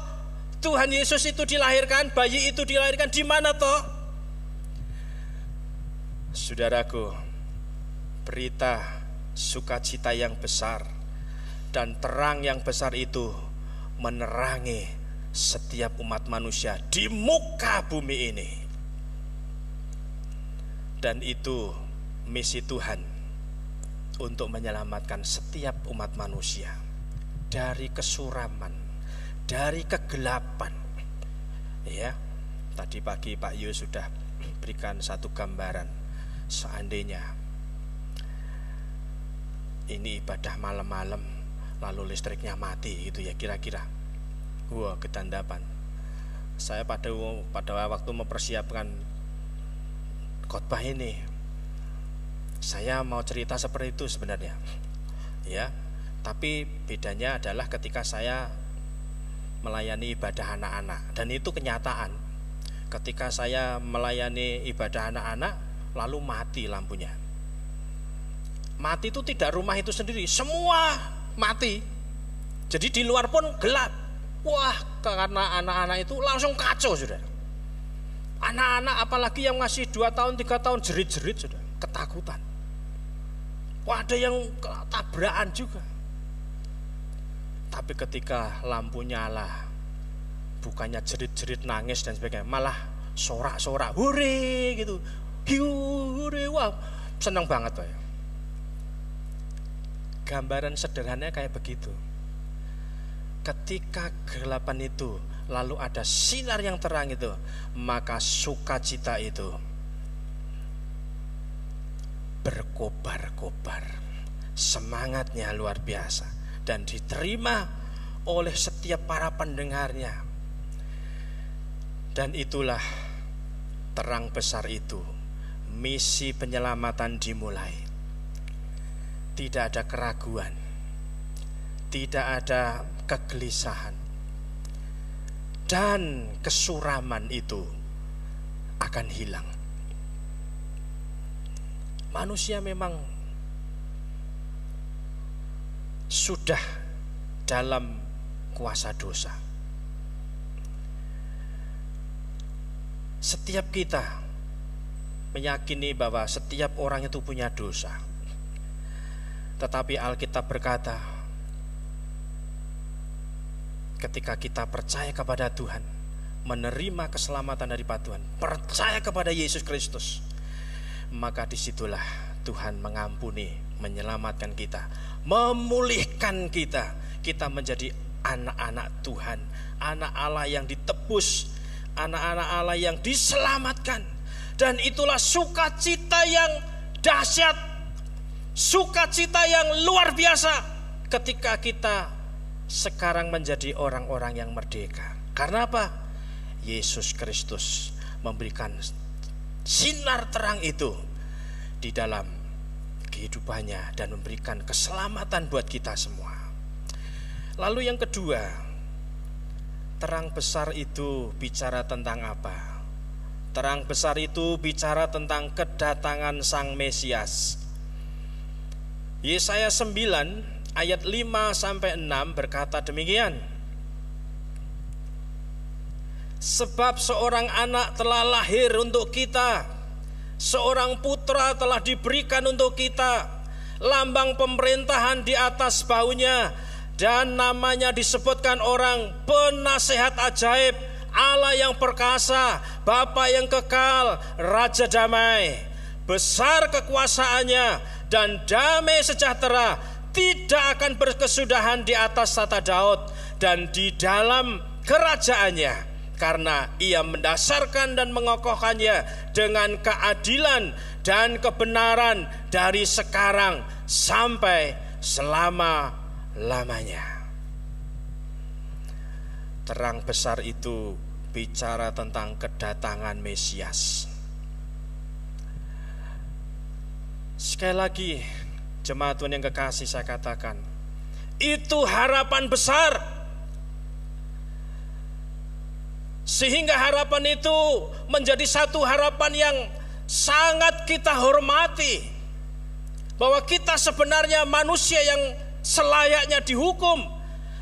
Tuhan Yesus itu dilahirkan, bayi itu dilahirkan, di mana toh? Saudaraku, berita sukacita yang besar dan terang yang besar itu menerangi setiap umat manusia di muka bumi ini. Dan itu misi Tuhan untuk menyelamatkan setiap umat manusia dari kesuraman, dari kegelapan. Ya, tadi pagi Pak Yu sudah berikan satu gambaran. Seandainya ini ibadah malam-malam lalu listriknya mati gitu ya, kira-kira wah, ketandapan. Saya pada waktu mempersiapkan khotbah ini, saya mau cerita seperti itu sebenarnya, ya. Tapi bedanya adalah ketika saya melayani ibadah anak-anak, dan itu kenyataan. Ketika saya melayani ibadah anak-anak, lalu mati lampunya. Mati itu tidak rumah itu sendiri, semua mati. Jadi di luar pun gelap. Wah, karena anak-anak itu langsung kacau, saudara. Anak-anak apalagi yang masih 2 tahun, 3 tahun jerit-jerit, saudara, ketakutan. Wah, ada yang tabrakan juga. Tapi ketika lampu nyala, bukannya jerit-jerit nangis dan sebagainya, malah sorak-sorak, hore gitu, hore, wah, senang banget, Pak. Gambaran sederhananya kayak begitu. Ketika kegelapan itu lalu ada sinar yang terang itu, maka sukacita itu berkobar-kobar, semangatnya luar biasa dan diterima oleh setiap para pendengarnya. Dan itulah terang besar itu, misi penyelamatan dimulai. Tidak ada keraguan, tidak ada kegelisahan, dan kesuraman itu akan hilang. Manusia memang sudah dalam kuasa dosa. Setiap kita meyakini bahwa setiap orang itu punya dosa. Tetapi Alkitab berkata, ketika kita percaya kepada Tuhan, menerima keselamatan dari Tuhan, percaya kepada Yesus Kristus, maka disitulah Tuhan mengampuni, menyelamatkan kita, memulihkan kita. Kita menjadi anak-anak Tuhan, anak Allah yang ditebus, anak-anak Allah yang diselamatkan. Dan itulah sukacita yang dahsyat, sukacita yang luar biasa ketika kita sekarang menjadi orang-orang yang merdeka. Karena apa? Yesus Kristus memberikan sinar terang itu di dalam kehidupannya dan memberikan keselamatan buat kita semua. Lalu yang kedua, terang besar itu bicara tentang apa? Terang besar itu bicara tentang kedatangan Sang Mesias. Yesaya 9 ayat 5-6 berkata demikian. Sebab seorang anak telah lahir untuk kita, seorang putra telah diberikan untuk kita, lambang pemerintahan di atas bahunya, dan namanya disebutkan orang Penasehat Ajaib, Allah yang perkasa, Bapa yang kekal, Raja damai. Besar kekuasaannya dan damai sejahtera tidak akan berkesudahan di atas tata Daud, dan di dalam kerajaannya karena ia mendasarkan dan mengokohkannya dengan keadilan dan kebenaran dari sekarang sampai selama-lamanya. Terang besar itu bicara tentang kedatangan Mesias. Sekali lagi, jemaat Tuhan yang kekasih, saya katakan, itu harapan besar. Sehingga harapan itu menjadi satu harapan yang sangat kita hormati. Bahwa kita sebenarnya manusia yang selayaknya dihukum.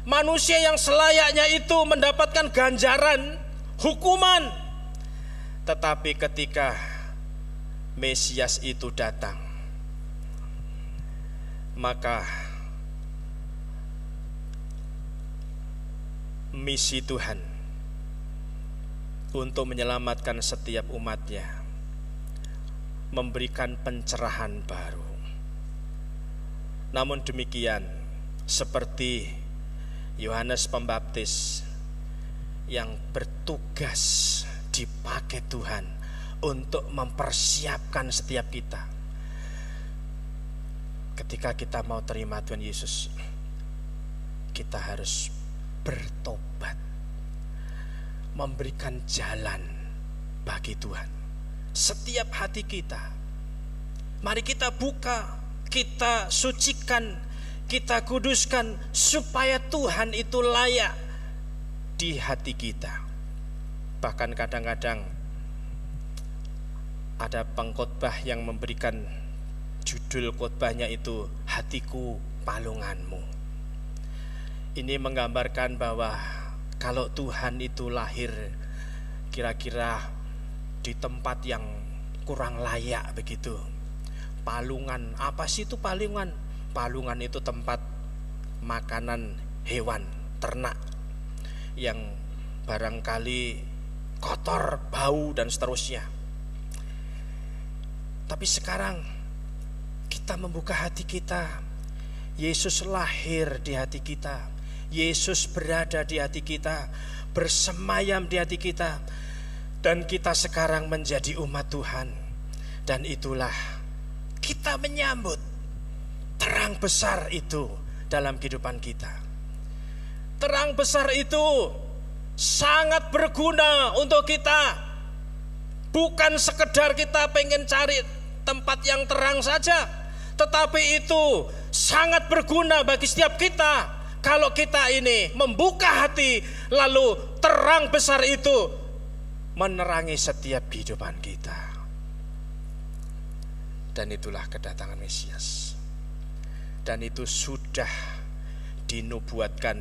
Manusia yang selayaknya itu mendapatkan ganjaran hukuman. Tetapi ketika Mesias itu datang, maka misi Tuhan untuk menyelamatkan setiap umatnya, memberikan pencerahan baru. Namun demikian, seperti Yohanes Pembaptis yang bertugas dipakai Tuhan untuk mempersiapkan setiap kita. Ketika kita mau terima Tuhan Yesus, kita harus bertobat, memberikan jalan bagi Tuhan. Setiap hati kita, mari kita buka, kita sucikan, kita kuduskan, supaya Tuhan itu layak di hati kita. Bahkan kadang-kadang ada pengkhotbah yang memberikan judul khotbahnya itu Hatiku Palunganmu. Ini menggambarkan bahwa kalau Tuhan itu lahir kira-kira di tempat yang kurang layak begitu. Palungan, apa sih itu palungan? Palungan itu tempat makanan hewan, ternak yang barangkali kotor, bau dan seterusnya. Tapi sekarang kita membuka hati kita. Yesus lahir di hati kita. Yesus berada di hati kita, bersemayam di hati kita, dan kita sekarang menjadi umat Tuhan. Dan itulah kita menyambut terang besar itu dalam kehidupan kita. Terang besar itu sangat berguna untuk kita. Bukan sekedar kita pengen cari tempat yang terang saja, tetapi itu sangat berguna bagi setiap kita. Kalau kita ini membuka hati, lalu terang besar itu menerangi setiap kehidupan kita. Dan itulah kedatangan Mesias. Dan itu sudah dinubuatkan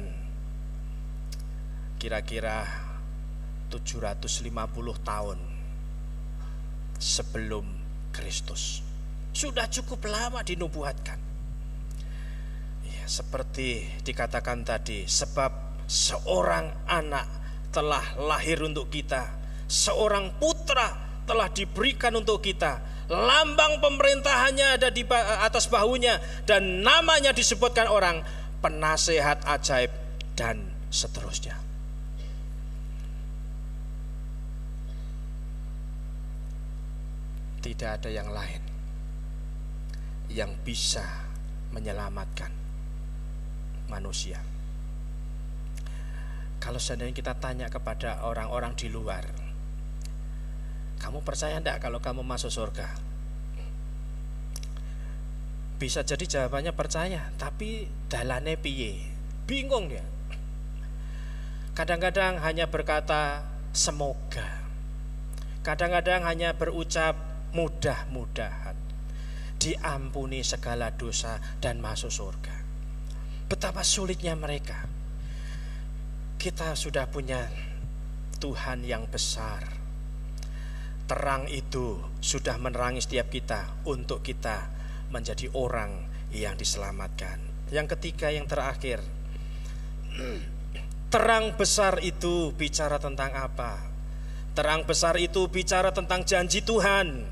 kira-kira 750 tahun sebelum Kristus. Sudah cukup lama dinubuatkan. Seperti dikatakan tadi, sebab seorang anak telah lahir untuk kita, seorang putra telah diberikan untuk kita, lambang pemerintahannya ada di atas bahunya, dan namanya disebutkan orang penasehat ajaib, dan seterusnya. Tidak ada yang lain yang bisa menyelamatkan manusia. Kalau seandainya kita tanya kepada orang-orang di luar, kamu percaya enggak kalau kamu masuk surga? Bisa jadi jawabannya percaya, tapi dalane piye? Bingung dia. Kadang-kadang hanya berkata semoga. Kadang-kadang hanya berucap mudah-mudahan diampuni segala dosa dan masuk surga. Betapa sulitnya mereka. Kita sudah punya Tuhan yang besar. Terang itu sudah menerangi setiap kita untuk kita menjadi orang yang diselamatkan. Yang ketiga, yang terakhir, terang besar itu bicara tentang apa? Terang besar itu bicara tentang janji Tuhan.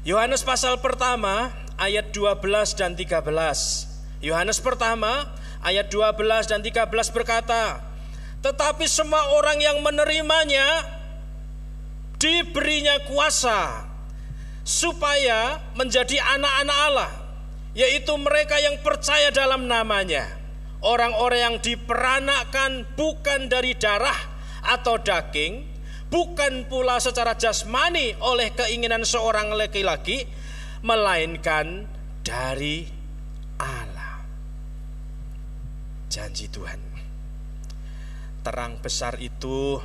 Yohanes pasal pertama ayat 12 dan 13. Yohanes pertama ayat 12 dan 13 berkata, tetapi semua orang yang menerimanya diberinya kuasa supaya menjadi anak-anak Allah, yaitu mereka yang percaya dalam namanya. Orang-orang yang diperanakkan bukan dari darah atau daging, bukan pula secara jasmani oleh keinginan seorang laki-laki, melainkan dari Allah. Janji Tuhan, terang besar itu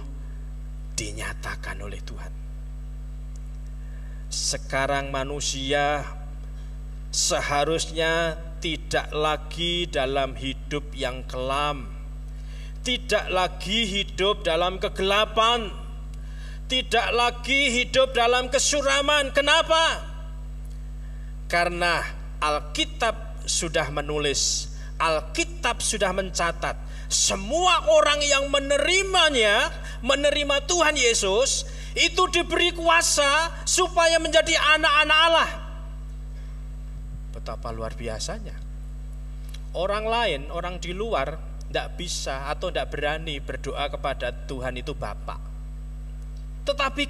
dinyatakan oleh Tuhan. Sekarang manusia seharusnya tidak lagi dalam hidup yang kelam, tidak lagi hidup dalam kegelapan, tidak lagi hidup dalam kesuraman. Kenapa? Karena Alkitab sudah menulis, Alkitab sudah mencatat, semua orang yang menerimanya, menerima Tuhan Yesus, itu diberi kuasa supaya menjadi anak-anak Allah. Betapa luar biasanya. Orang lain, orang di luar tidak bisa atau tidak berani berdoa kepada Tuhan itu Bapa. Tetapi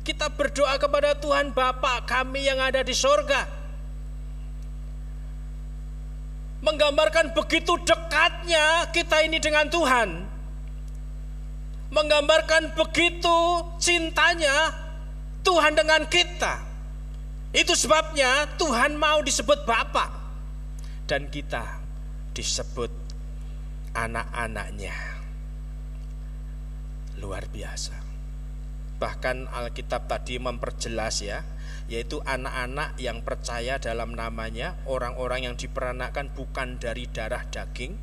kita berdoa kepada Tuhan Bapa kami yang ada di sorga. Menggambarkan begitu dekatnya kita ini dengan Tuhan. Menggambarkan begitu cintanya Tuhan dengan kita. Itu sebabnya Tuhan mau disebut Bapa, dan kita disebut anak-anaknya. Luar biasa. Bahkan Alkitab tadi memperjelas ya, yaitu anak-anak yang percaya dalam namanya, orang-orang yang diperanakkan bukan dari darah daging,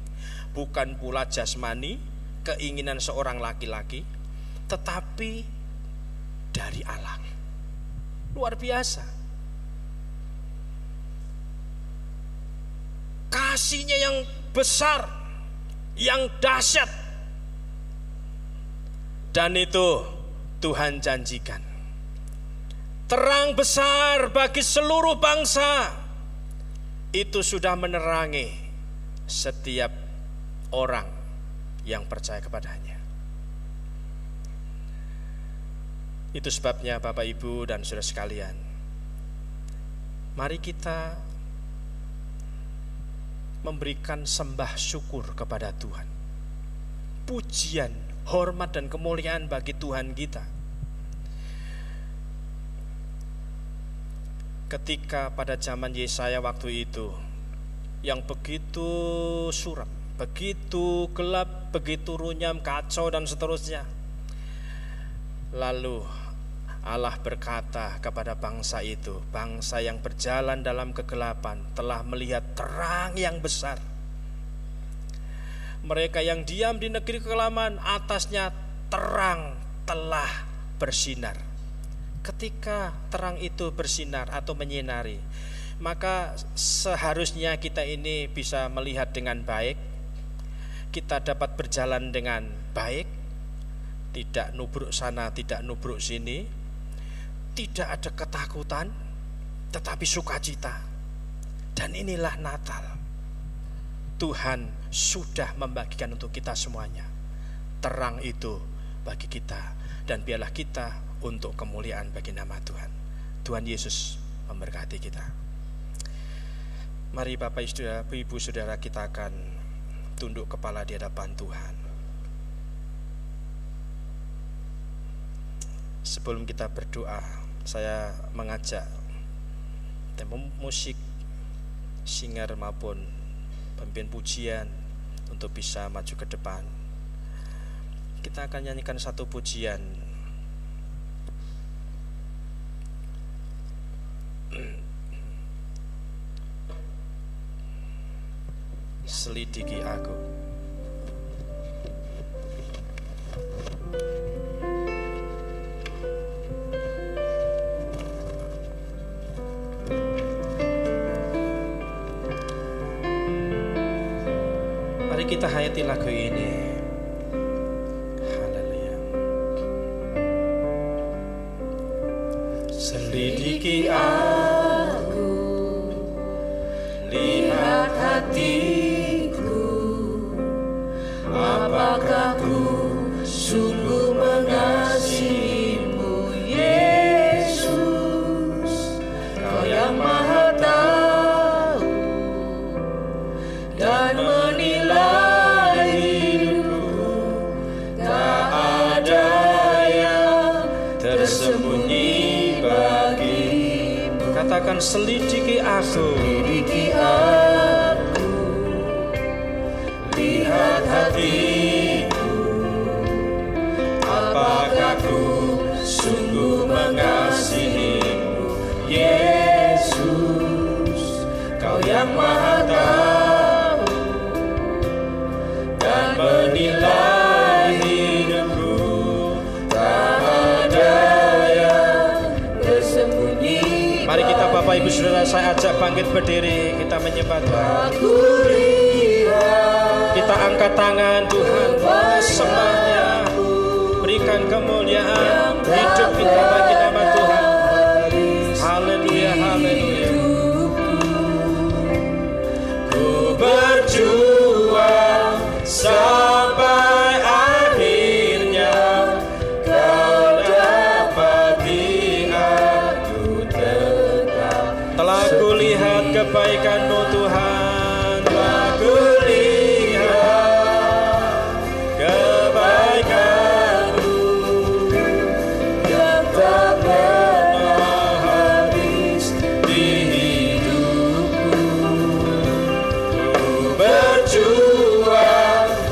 bukan pula jasmani, keinginan seorang laki-laki, tetapi dari Allah. Luar biasa. Kasihnya yang besar, yang dahsyat. Dan itu Tuhan janjikan. Terang besar bagi seluruh bangsa. Itu sudah menerangi setiap orang yang percaya kepadanya. Itu sebabnya Bapak, Ibu, dan saudara sekalian, mari kita memberikan sembah syukur kepada Tuhan. Pujian, hormat, dan kemuliaan bagi Tuhan kita. Ketika pada zaman Yesaya waktu itu, yang begitu suram, begitu gelap, begitu runyam, kacau, dan seterusnya, lalu Allah berkata kepada bangsa itu, bangsa yang berjalan dalam kegelapan telah melihat terang yang besar. Mereka yang diam di negeri kekelaman, atasnya terang telah bersinar. Ketika terang itu bersinar atau menyinari, maka seharusnya kita ini bisa melihat dengan baik, kita dapat berjalan dengan baik, tidak nubruk sana, tidak nubruk sini, tidak ada ketakutan, tetapi sukacita. Dan inilah Natal. Tuhan sudah membagikan untuk kita semuanya terang itu bagi kita, dan biarlah kita untuk kemuliaan bagi nama Tuhan. Tuhan Yesus memberkati kita. Mari Bapak, Ibu, Saudara, kita akan tunduk kepala di hadapan Tuhan. Sebelum kita berdoa, saya mengajak tempo musik, singer maupun pemimpin pujian untuk bisa maju ke depan. Kita akan nyanyikan satu pujian. Selidiki aku. Mari kita hayati lagu ini. Haleluya. Selidiki aku, lihat hatiku, apakah ku Tuhan, selidiki aku. Lihat hatiku, apakah ku sungguh mengasihimu, Yesus. Kau yang Maha Tahu dan menilai hidupku, tak ada yang tersembunyi. Mari kita Bapak Ibu Saudara, saya ajak bangkit berdiri, kita menyembah Tuhan. Kita angkat tangan Tuhan, sembahnya, berikan kemuliaan, hidup kita bagi nama Tuhan. Haleluya, haleluya. Ku berjuang sampai akhirnya, Kau dapati aku tetap. Telah kulihat kebaikan-Mu Tuhan, telah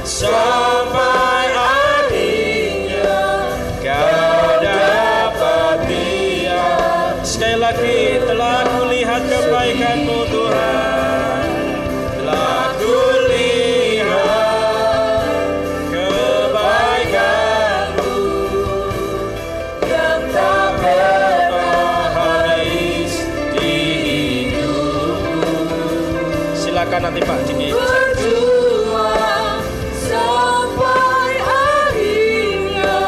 sampai akhirnya, Kau dapati aku. sekali lagi, telah kulihat kebaikan-Mu Tuhan, Telah kulihat kebaikan-Mu yang tak pernah habis di hidupku. silakan nanti Pak Diki. Sampai akhirnya,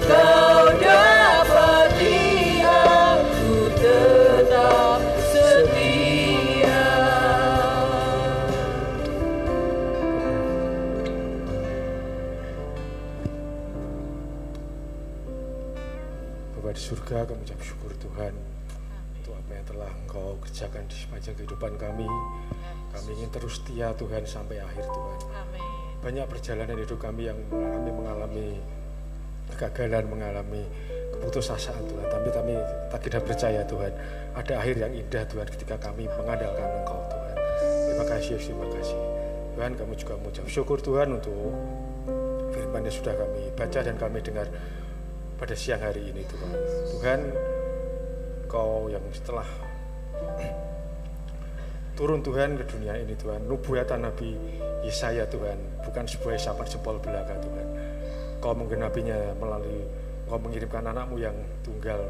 Kau dapati aku tetap setia. Bapa di surga, kami ucap syukur Tuhan untuk apa yang telah Engkau kerjakan di sepanjang kehidupan kami. Kami ingin terus setia Tuhan sampai akhir Tuhan. Banyak perjalanan hidup kami yang kami mengalami kegagalan, mengalami keputusasaan Tuhan. Tapi kami tak tidak percaya Tuhan, ada akhir yang indah Tuhan ketika kami mengandalkan Engkau Tuhan. Terima kasih, terima kasih. Tuhan, kami juga mengucap syukur Tuhan untuk firman yang sudah kami baca dan kami dengar pada siang hari ini Tuhan. Tuhan, Kau yang setelah turun Tuhan ke dunia ini Tuhan, nubuatan Nabi Yesaya Tuhan bukan sebuah isapan jempol belaka Tuhan. Kau menggenapinya melalui Kau mengirimkan anak-Mu yang tunggal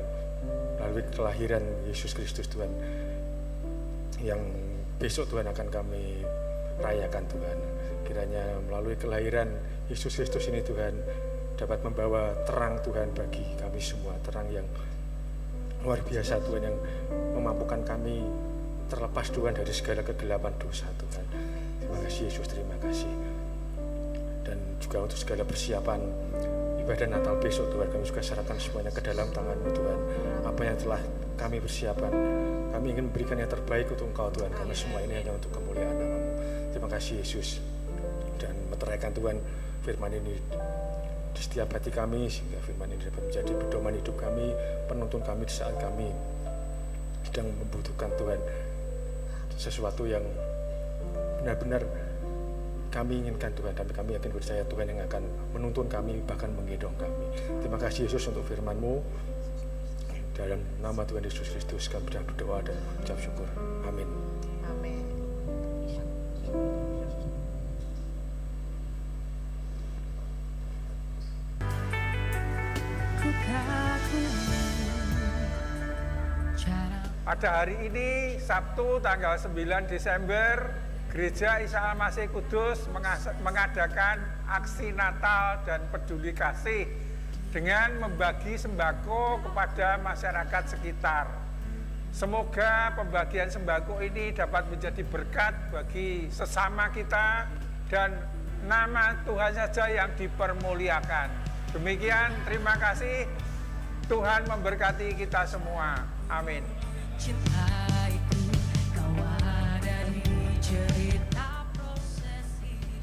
melalui kelahiran Yesus Kristus Tuhan, yang besok Tuhan akan kami rayakan Tuhan. Kiranya melalui kelahiran Yesus Kristus ini Tuhan dapat membawa terang Tuhan bagi kami semua, terang yang luar biasa Tuhan, yang memampukan kami terlepas Tuhan dari segala kegelapan dosa Tuhan. Terima kasih Yesus, terima kasih. Dan juga untuk segala persiapan ibadah Natal besok Tuhan, kami juga serahkan semuanya ke dalam tangan-Mu Tuhan. Apa yang telah kami persiapkan, kami ingin memberikan yang terbaik untuk Engkau Tuhan, karena semua ini hanya untuk kemuliaan nama-Mu. Terima kasih Yesus. Dan meteraikan Tuhan firman ini di setiap hati kami, sehingga firman ini dapat menjadi pedoman hidup kami, penuntun kami di saat kami sedang membutuhkan Tuhan sesuatu yang benar-benar kami inginkan Tuhan, tapi kami yakin percaya Tuhan yang akan menuntun kami, bahkan menggendong kami. Terima kasih Yesus untuk firman-Mu. Dalam nama Tuhan Yesus Kristus kami sudah berdoa dan ucap syukur. Amin. Amin. Pada hari ini, Sabtu tanggal 9 Desember, Gereja Isa Al-Masih Kudus mengadakan aksi Natal dan peduli kasih dengan membagi sembako kepada masyarakat sekitar. Semoga pembagian sembako ini dapat menjadi berkat bagi sesama kita dan nama Tuhan saja yang dipermuliakan. Demikian, terima kasih. Tuhan memberkati kita semua. Amin.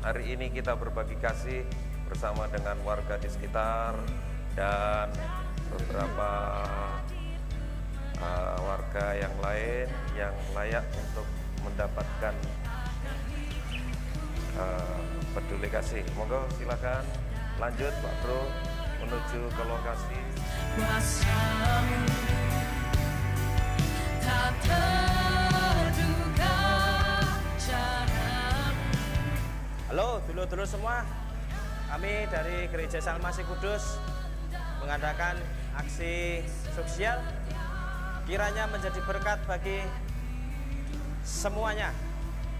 Hari ini kita berbagi kasih bersama dengan warga di sekitar dan beberapa warga yang lain yang layak untuk mendapatkan peduli kasih. Monggo silakan lanjut Pak Bro menuju ke lokasi. Halo dulur-dulur semua, kami dari Gereja Salmasi Kudus mengadakan aksi sosial, kiranya menjadi berkat bagi semuanya.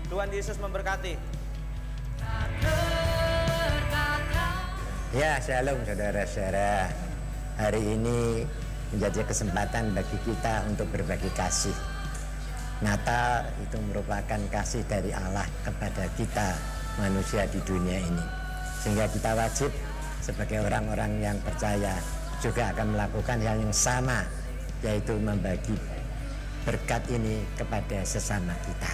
Tuhan Yesus memberkati. Ya, shalom saudara-saudara. Hari ini menjadi kesempatan bagi kita untuk berbagi kasih. Natal itu merupakan kasih dari Allah kepada kita manusia di dunia ini. Sehingga kita wajib sebagai orang-orang yang percaya juga akan melakukan hal yang sama, yaitu membagi berkat ini kepada sesama kita.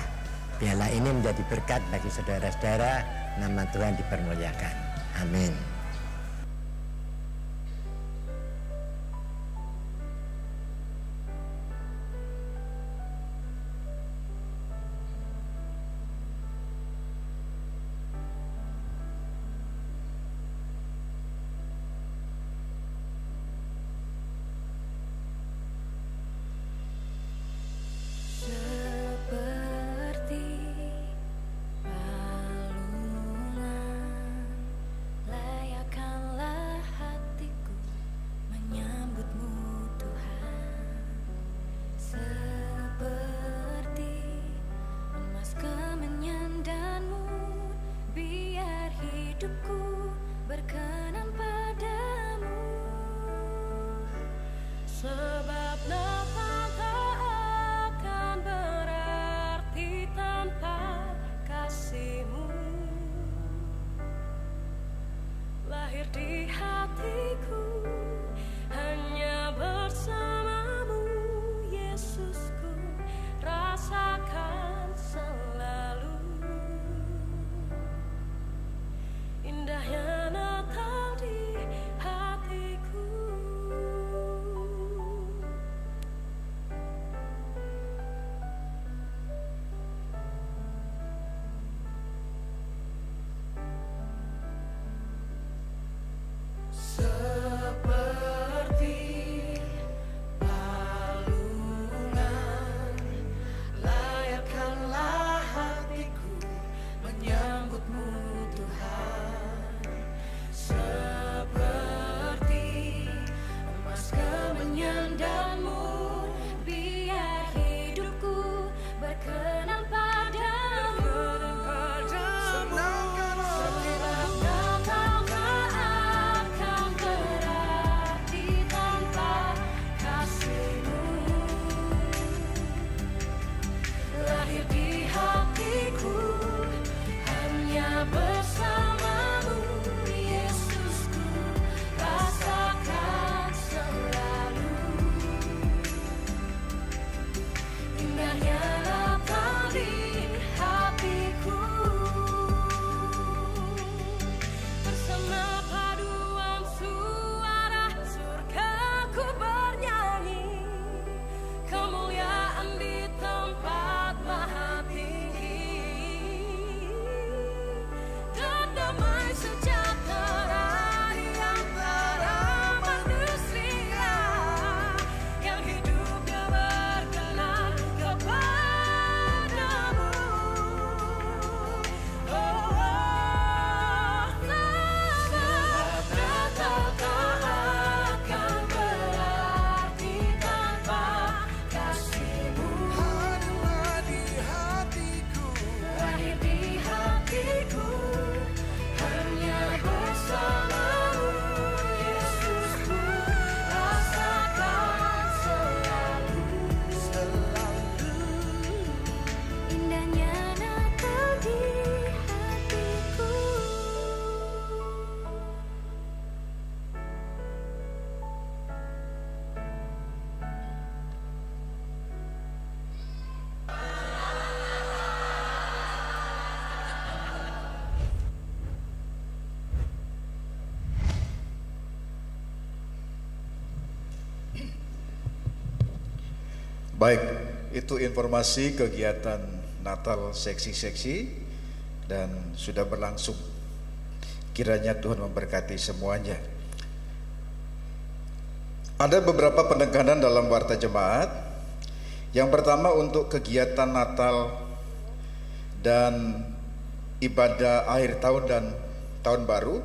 Biarlah ini menjadi berkat bagi saudara-saudara, nama Tuhan dipermuliakan. Amin. Baik, itu informasi kegiatan Natal seksi-seksi dan sudah berlangsung. Kiranya Tuhan memberkati semuanya. Ada beberapa penekanan dalam warta jemaat. Yang pertama untuk kegiatan Natal dan ibadah akhir tahun dan tahun baru.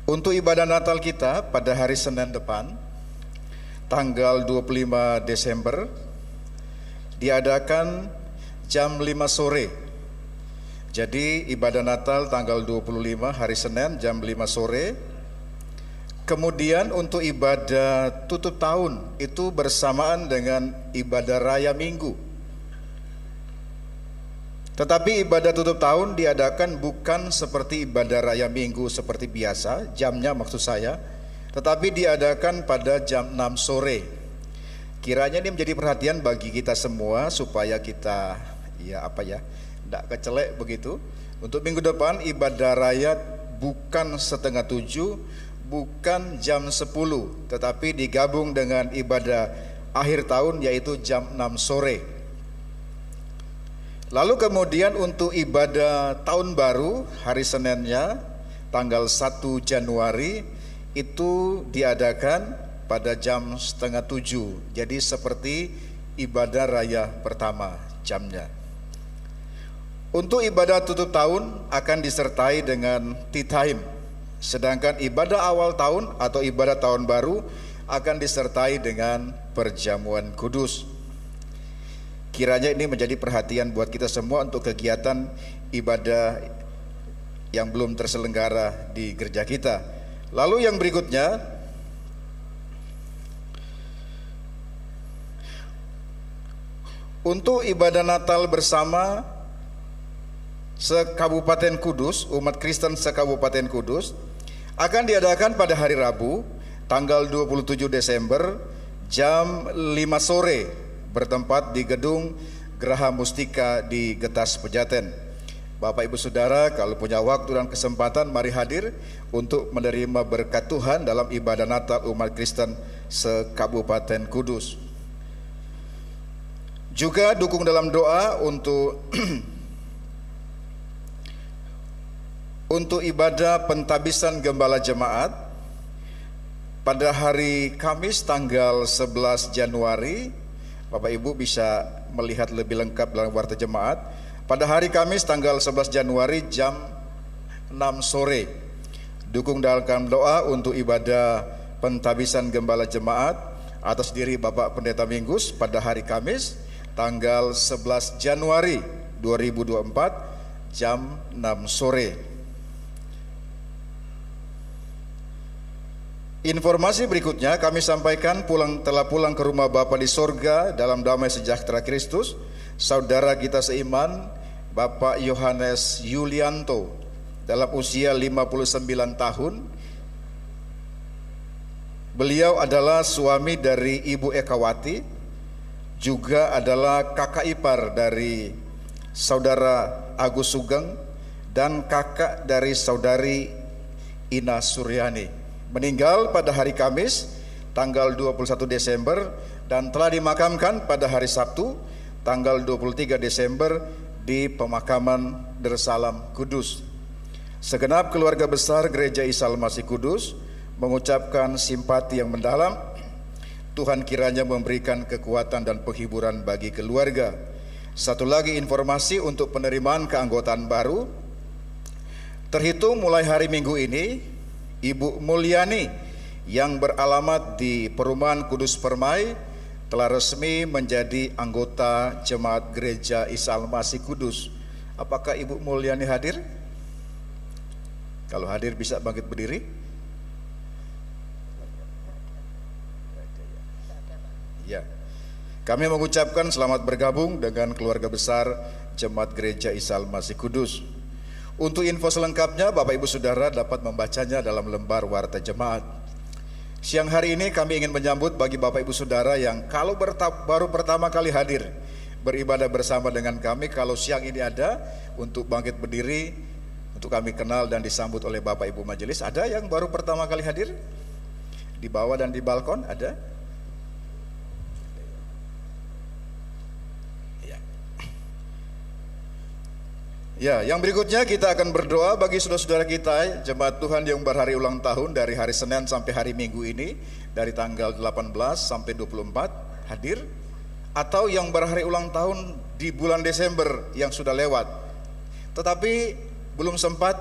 Untuk ibadah Natal kita pada hari Senin depan, tanggal 25 Desember, diadakan jam 5 sore. Jadi ibadah Natal tanggal 25 hari Senin jam 5 sore. Kemudian untuk ibadah tutup tahun itu bersamaan dengan ibadah raya Minggu. Tetapi ibadah tutup tahun diadakan bukan seperti ibadah raya Minggu seperti biasa, jamnya maksud saya, tetapi diadakan pada jam 6 sore. Kiranya ini menjadi perhatian bagi kita semua supaya kita tidak kecelek begitu. Untuk minggu depan ibadah raya bukan setengah 7, bukan jam 10, tetapi digabung dengan ibadah akhir tahun yaitu jam 6 sore. Lalu kemudian untuk ibadah tahun baru hari Seninnya tanggal 1 Januari itu diadakan pada jam setengah 7. Jadi seperti ibadah raya pertama jamnya. Untuk ibadah tutup tahun akan disertai dengan tea time. Sedangkan ibadah awal tahun atau ibadah tahun baru akan disertai dengan perjamuan kudus. Kiranya ini menjadi perhatian buat kita semua untuk kegiatan ibadah yang belum terselenggara di gereja kita. Lalu yang berikutnya, untuk ibadah Natal bersama se-Kabupaten Kudus, umat Kristen se-Kabupaten Kudus akan diadakan pada hari Rabu tanggal 27 Desember jam 5 sore bertempat di gedung Geraha Mustika di Getas Pejaten. Bapak Ibu Saudara, kalau punya waktu dan kesempatan mari hadir untuk menerima berkat Tuhan dalam ibadah Natal umat Kristen se-Kabupaten Kudus. Juga dukung dalam doa untuk untuk ibadah pentabisan gembala jemaat pada hari Kamis tanggal 11 Januari. Bapak Ibu bisa melihat lebih lengkap dalam warta jemaat. Pada hari Kamis tanggal 11 Januari jam 6 sore. Dukung dalam doa untuk ibadah pentabisan gembala jemaat atas diri Bapak Pendeta Minggus pada hari Kamis tanggal 11 Januari 2024 jam 6 sore. Informasi berikutnya kami sampaikan telah pulang ke rumah Bapa di sorga dalam damai sejahtera Kristus, saudara kita seiman Bapak Yohanes Yulianto dalam usia 59 tahun. Beliau adalah suami dari Ibu Ekawati, juga adalah kakak ipar dari saudara Agus Sugeng dan kakak dari saudari Ina Suryani. Meninggal pada hari Kamis tanggal 21 Desember dan telah dimakamkan pada hari Sabtu tanggal 23 Desember di pemakaman Darussalam Kudus. Segenap keluarga besar Gereja Isa Al-Masih Kudus mengucapkan simpati yang mendalam. Tuhan kiranya memberikan kekuatan dan penghiburan bagi keluarga. Satu lagi informasi untuk penerimaan keanggotaan baru. Terhitung mulai hari Minggu ini, Ibu Mulyani yang beralamat di Perumahan Kudus Permai telah resmi menjadi anggota Jemaat Gereja Isa Al-Masih Kudus. Apakah Ibu Mulyani hadir? Kalau hadir bisa bangkit berdiri. Ya. Kami mengucapkan selamat bergabung dengan keluarga besar Jemaat Gereja Isa Al-Masih Kudus. Untuk info selengkapnya Bapak Ibu Saudara dapat membacanya dalam lembar warta jemaat. Siang hari ini kami ingin menyambut bagi Bapak Ibu Saudara yang kalau baru pertama kali hadir beribadah bersama dengan kami. Kalau siang ini ada untuk bangkit berdiri untuk kami kenal dan disambut oleh Bapak Ibu Majelis. Ada yang baru pertama kali hadir? Di bawah dan di balkon ada? Ya, yang berikutnya kita akan berdoa bagi saudara-saudara kita jemaat Tuhan yang berhari ulang tahun dari hari Senin sampai hari Minggu ini, dari tanggal 18 sampai 24 hadir, atau yang berhari ulang tahun di bulan Desember yang sudah lewat tetapi belum sempat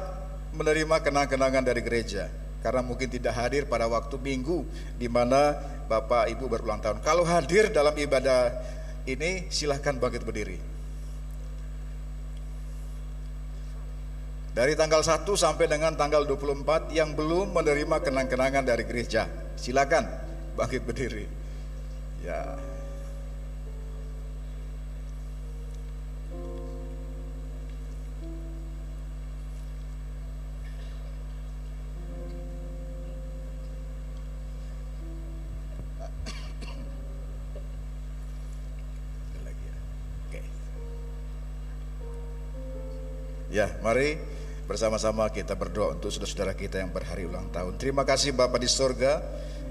menerima kenang-kenangan dari gereja karena mungkin tidak hadir pada waktu Minggu di mana Bapak Ibu berulang tahun. Kalau hadir dalam ibadah ini, silahkan bangkit berdiri. Dari tanggal 1 sampai dengan tanggal 24 yang belum menerima kenang-kenangan dari gereja, silakan bangkit berdiri. Ya. Ya, mari bersama-sama kita berdoa untuk saudara-saudara kita yang berhari ulang tahun. Terima kasih Bapa di sorga,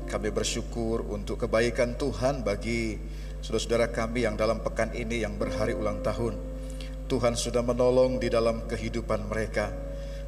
kami bersyukur untuk kebaikan Tuhan bagi saudara-saudara kami yang dalam pekan ini yang berhari ulang tahun. Tuhan sudah menolong di dalam kehidupan mereka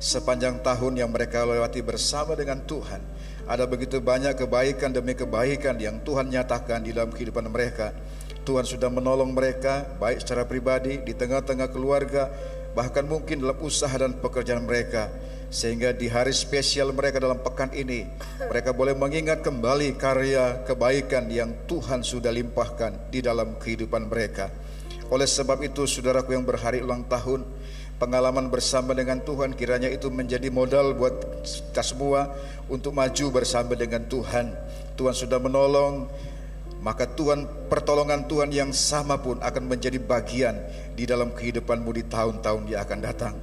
sepanjang tahun yang mereka lewati bersama dengan Tuhan. Ada begitu banyak kebaikan demi kebaikan yang Tuhan nyatakan di dalam kehidupan mereka. Tuhan sudah menolong mereka baik secara pribadi, di tengah-tengah keluarga, bahkan mungkin dalam usaha dan pekerjaan mereka, sehingga di hari spesial mereka dalam pekan ini mereka boleh mengingat kembali karya kebaikan yang Tuhan sudah limpahkan di dalam kehidupan mereka. Oleh sebab itu saudaraku yang berhari ulang tahun, pengalaman bersama dengan Tuhan kiranya itu menjadi modal buat kita semua untuk maju bersama dengan Tuhan. Tuhan sudah menolong, maka pertolongan Tuhan yang sama pun akan menjadi bagian di dalam kehidupanmu di tahun-tahun yang akan datang.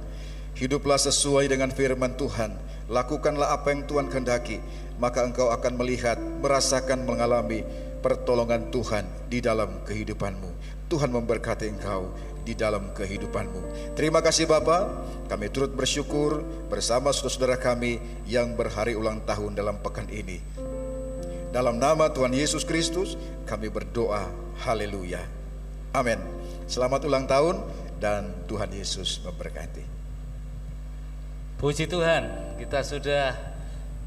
Hiduplah sesuai dengan firman Tuhan, lakukanlah apa yang Tuhan kehendaki, maka engkau akan melihat, merasakan, mengalami pertolongan Tuhan di dalam kehidupanmu. Tuhan memberkati engkau di dalam kehidupanmu. Terima kasih Bapa, kami turut bersyukur bersama saudara-saudara kami yang berhari ulang tahun dalam pekan ini. Dalam nama Tuhan Yesus Kristus kami berdoa, haleluya, amin. Selamat ulang tahun dan Tuhan Yesus memberkati. Puji Tuhan, kita sudah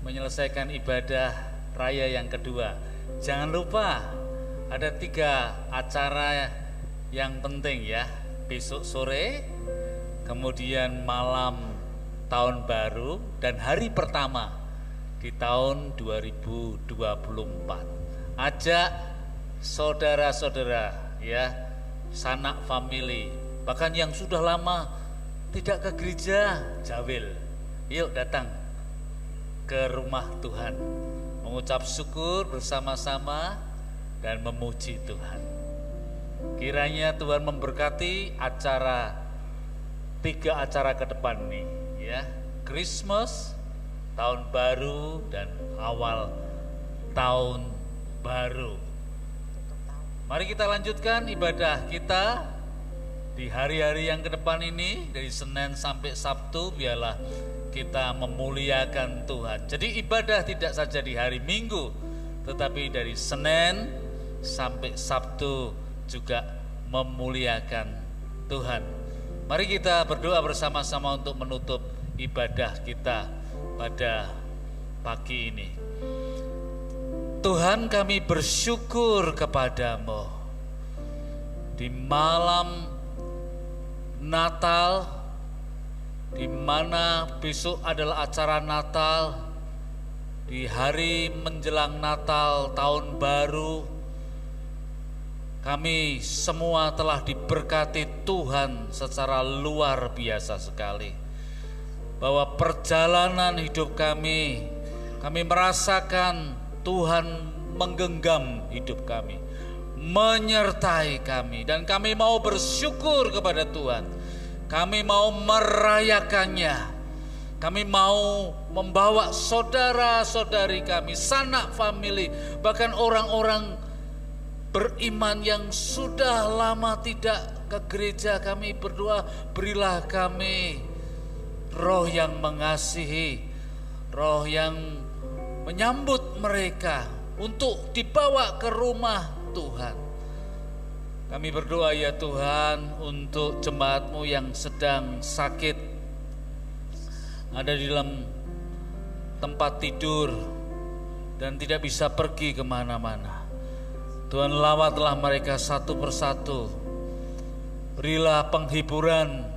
menyelesaikan ibadah raya yang kedua. Jangan lupa ada 3 acara yang penting ya. Besok sore, kemudian malam tahun baru, dan hari pertama di tahun 2024. Ajak saudara-saudara ya, sanak family, bahkan yang sudah lama tidak ke gereja, jawil, yuk datang ke rumah Tuhan, mengucap syukur bersama-sama dan memuji Tuhan. Kiranya Tuhan memberkati 3 acara ke depan nih ya, Christmas, tahun baru, dan awal tahun baru. Mari kita lanjutkan ibadah kita di hari-hari yang ke depan ini, dari Senin sampai Sabtu. Biarlah kita memuliakan Tuhan. Jadi ibadah tidak saja di hari Minggu, tetapi dari Senin sampai Sabtu juga memuliakan Tuhan. Mari kita berdoa bersama-sama untuk menutup ibadah kita pada pagi ini. Tuhan, kami bersyukur kepadamu di malam Natal, di mana besok adalah acara Natal, di hari menjelang Natal tahun baru. Kami semua telah diberkati Tuhan secara luar biasa sekali, bahwa perjalanan hidup kami merasakan Tuhan menggenggam hidup kami, menyertai kami, dan kami mau bersyukur kepada Tuhan. Kami mau merayakannya. Kami mau membawa saudara-saudari kami, sanak famili, bahkan orang-orang beriman yang sudah lama tidak ke gereja. Kami berdoa, berilah kami roh yang mengasihi, roh yang menyambut mereka untuk dibawa ke rumah Tuhan. Kami berdoa ya Tuhan untuk jemaat-Mu yang sedang sakit, ada di dalam tempat tidur dan tidak bisa pergi kemana-mana. Tuhan, lawatlah mereka satu persatu. Berilah penghiburan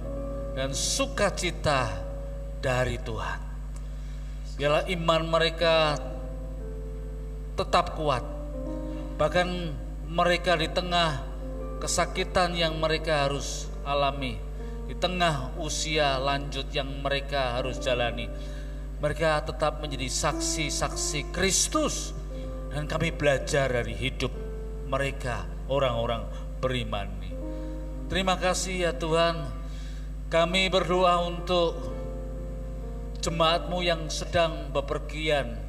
dan sukacita dari Tuhan. Biarlah iman mereka tetap kuat. Bahkan mereka di tengah kesakitan yang mereka harus alami, di tengah usia lanjut yang mereka harus jalani, mereka tetap menjadi saksi-saksi Kristus. Dan kami belajar dari hidup mereka, orang-orang beriman ini. Terima kasih ya Tuhan. Kami berdoa untuk jemaat-Mu yang sedang bepergian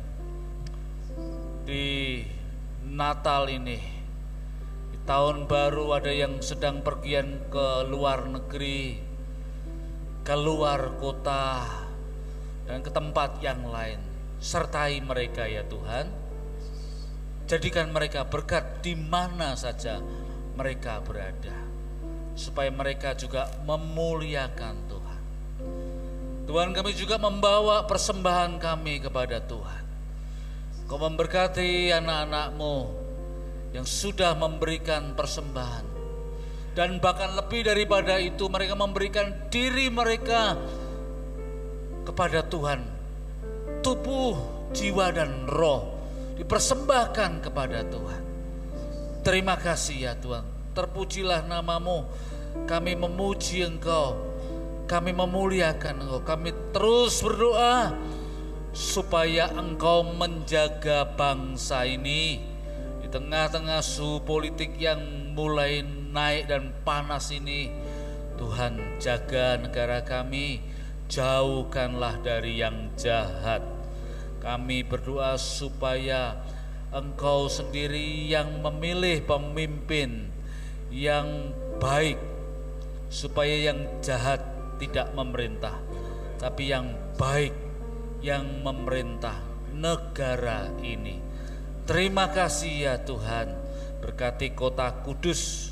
di Natal ini. Tahun baru ada yang sedang pergian ke luar negeri, ke luar kota, dan ke tempat yang lain. Sertai mereka ya Tuhan. Jadikan mereka berkat di mana saja mereka berada, supaya mereka juga memuliakan Tuhan. Tuhan, kami juga membawa persembahan kami kepada Tuhan. Kau memberkati anak-anak-Mu yang sudah memberikan persembahan, dan bahkan lebih daripada itu, mereka memberikan diri mereka kepada Tuhan. Tubuh, jiwa, dan roh dipersembahkan kepada Tuhan. Terima kasih ya Tuhan. Terpujilah nama-Mu. Kami memuji Engkau, kami memuliakan Engkau. Kami terus berdoa supaya Engkau menjaga bangsa ini di tengah-tengah suhu politik yang mulai naik dan panas ini. Tuhan, jaga negara kami, jauhkanlah dari yang jahat. Kami berdoa supaya Engkau sendiri yang memilih pemimpin yang baik, supaya yang jahat tidak memerintah, tapi yang baik yang memerintah negara ini. Terima kasih ya Tuhan. Berkati kota Kudus,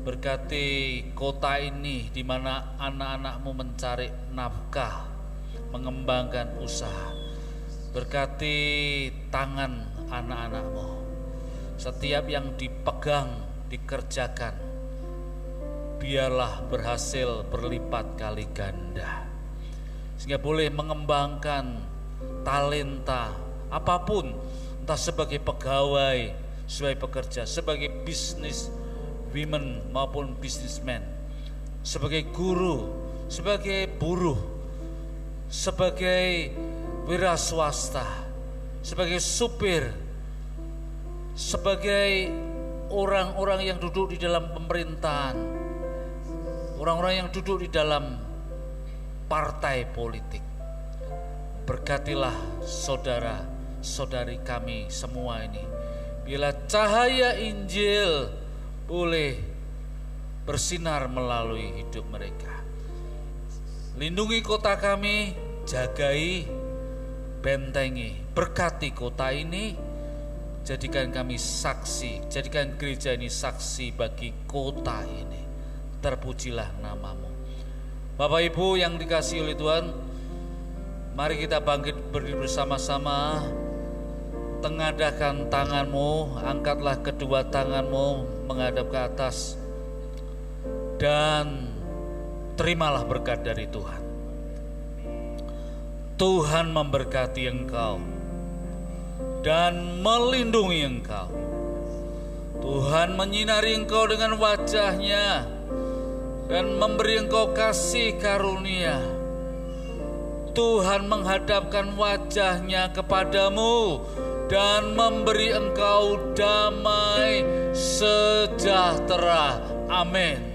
berkati kota ini di mana anak-anak-Mu mencari nafkah, mengembangkan usaha. Berkati tangan anak-anak-Mu, setiap yang dipegang, dikerjakan, biarlah berhasil berlipat kali ganda, sehingga boleh mengembangkan talenta apapun, entah sebagai pegawai, sebagai pekerja, sebagai bisnis women maupun businessman, sebagai guru, sebagai buruh, sebagai wira swasta, sebagai supir, sebagai orang-orang yang duduk di dalam pemerintahan, orang-orang yang duduk di dalam partai politik. Berkatilah saudara-saudari kami semua ini, bila cahaya Injil boleh bersinar melalui hidup mereka. Lindungi kota kami, jagai, bentengi, berkati kota ini, jadikan kami saksi, jadikan gereja ini saksi bagi kota ini. Terpujilah nama-Mu. Bapak Ibu yang dikasihi oleh Tuhan, mari kita bangkit berdiri bersama-sama. Tengadahkan tangan-Mu, angkatlah kedua tangan-Mu menghadap ke atas, dan terimalah berkat dari Tuhan. Tuhan memberkati engkau dan melindungi engkau. Tuhan menyinari engkau dengan wajah-Nya dan memberi engkau kasih karunia. Tuhan menghadapkan wajah-Nya kepadamu dan memberi engkau damai sejahtera. Amin.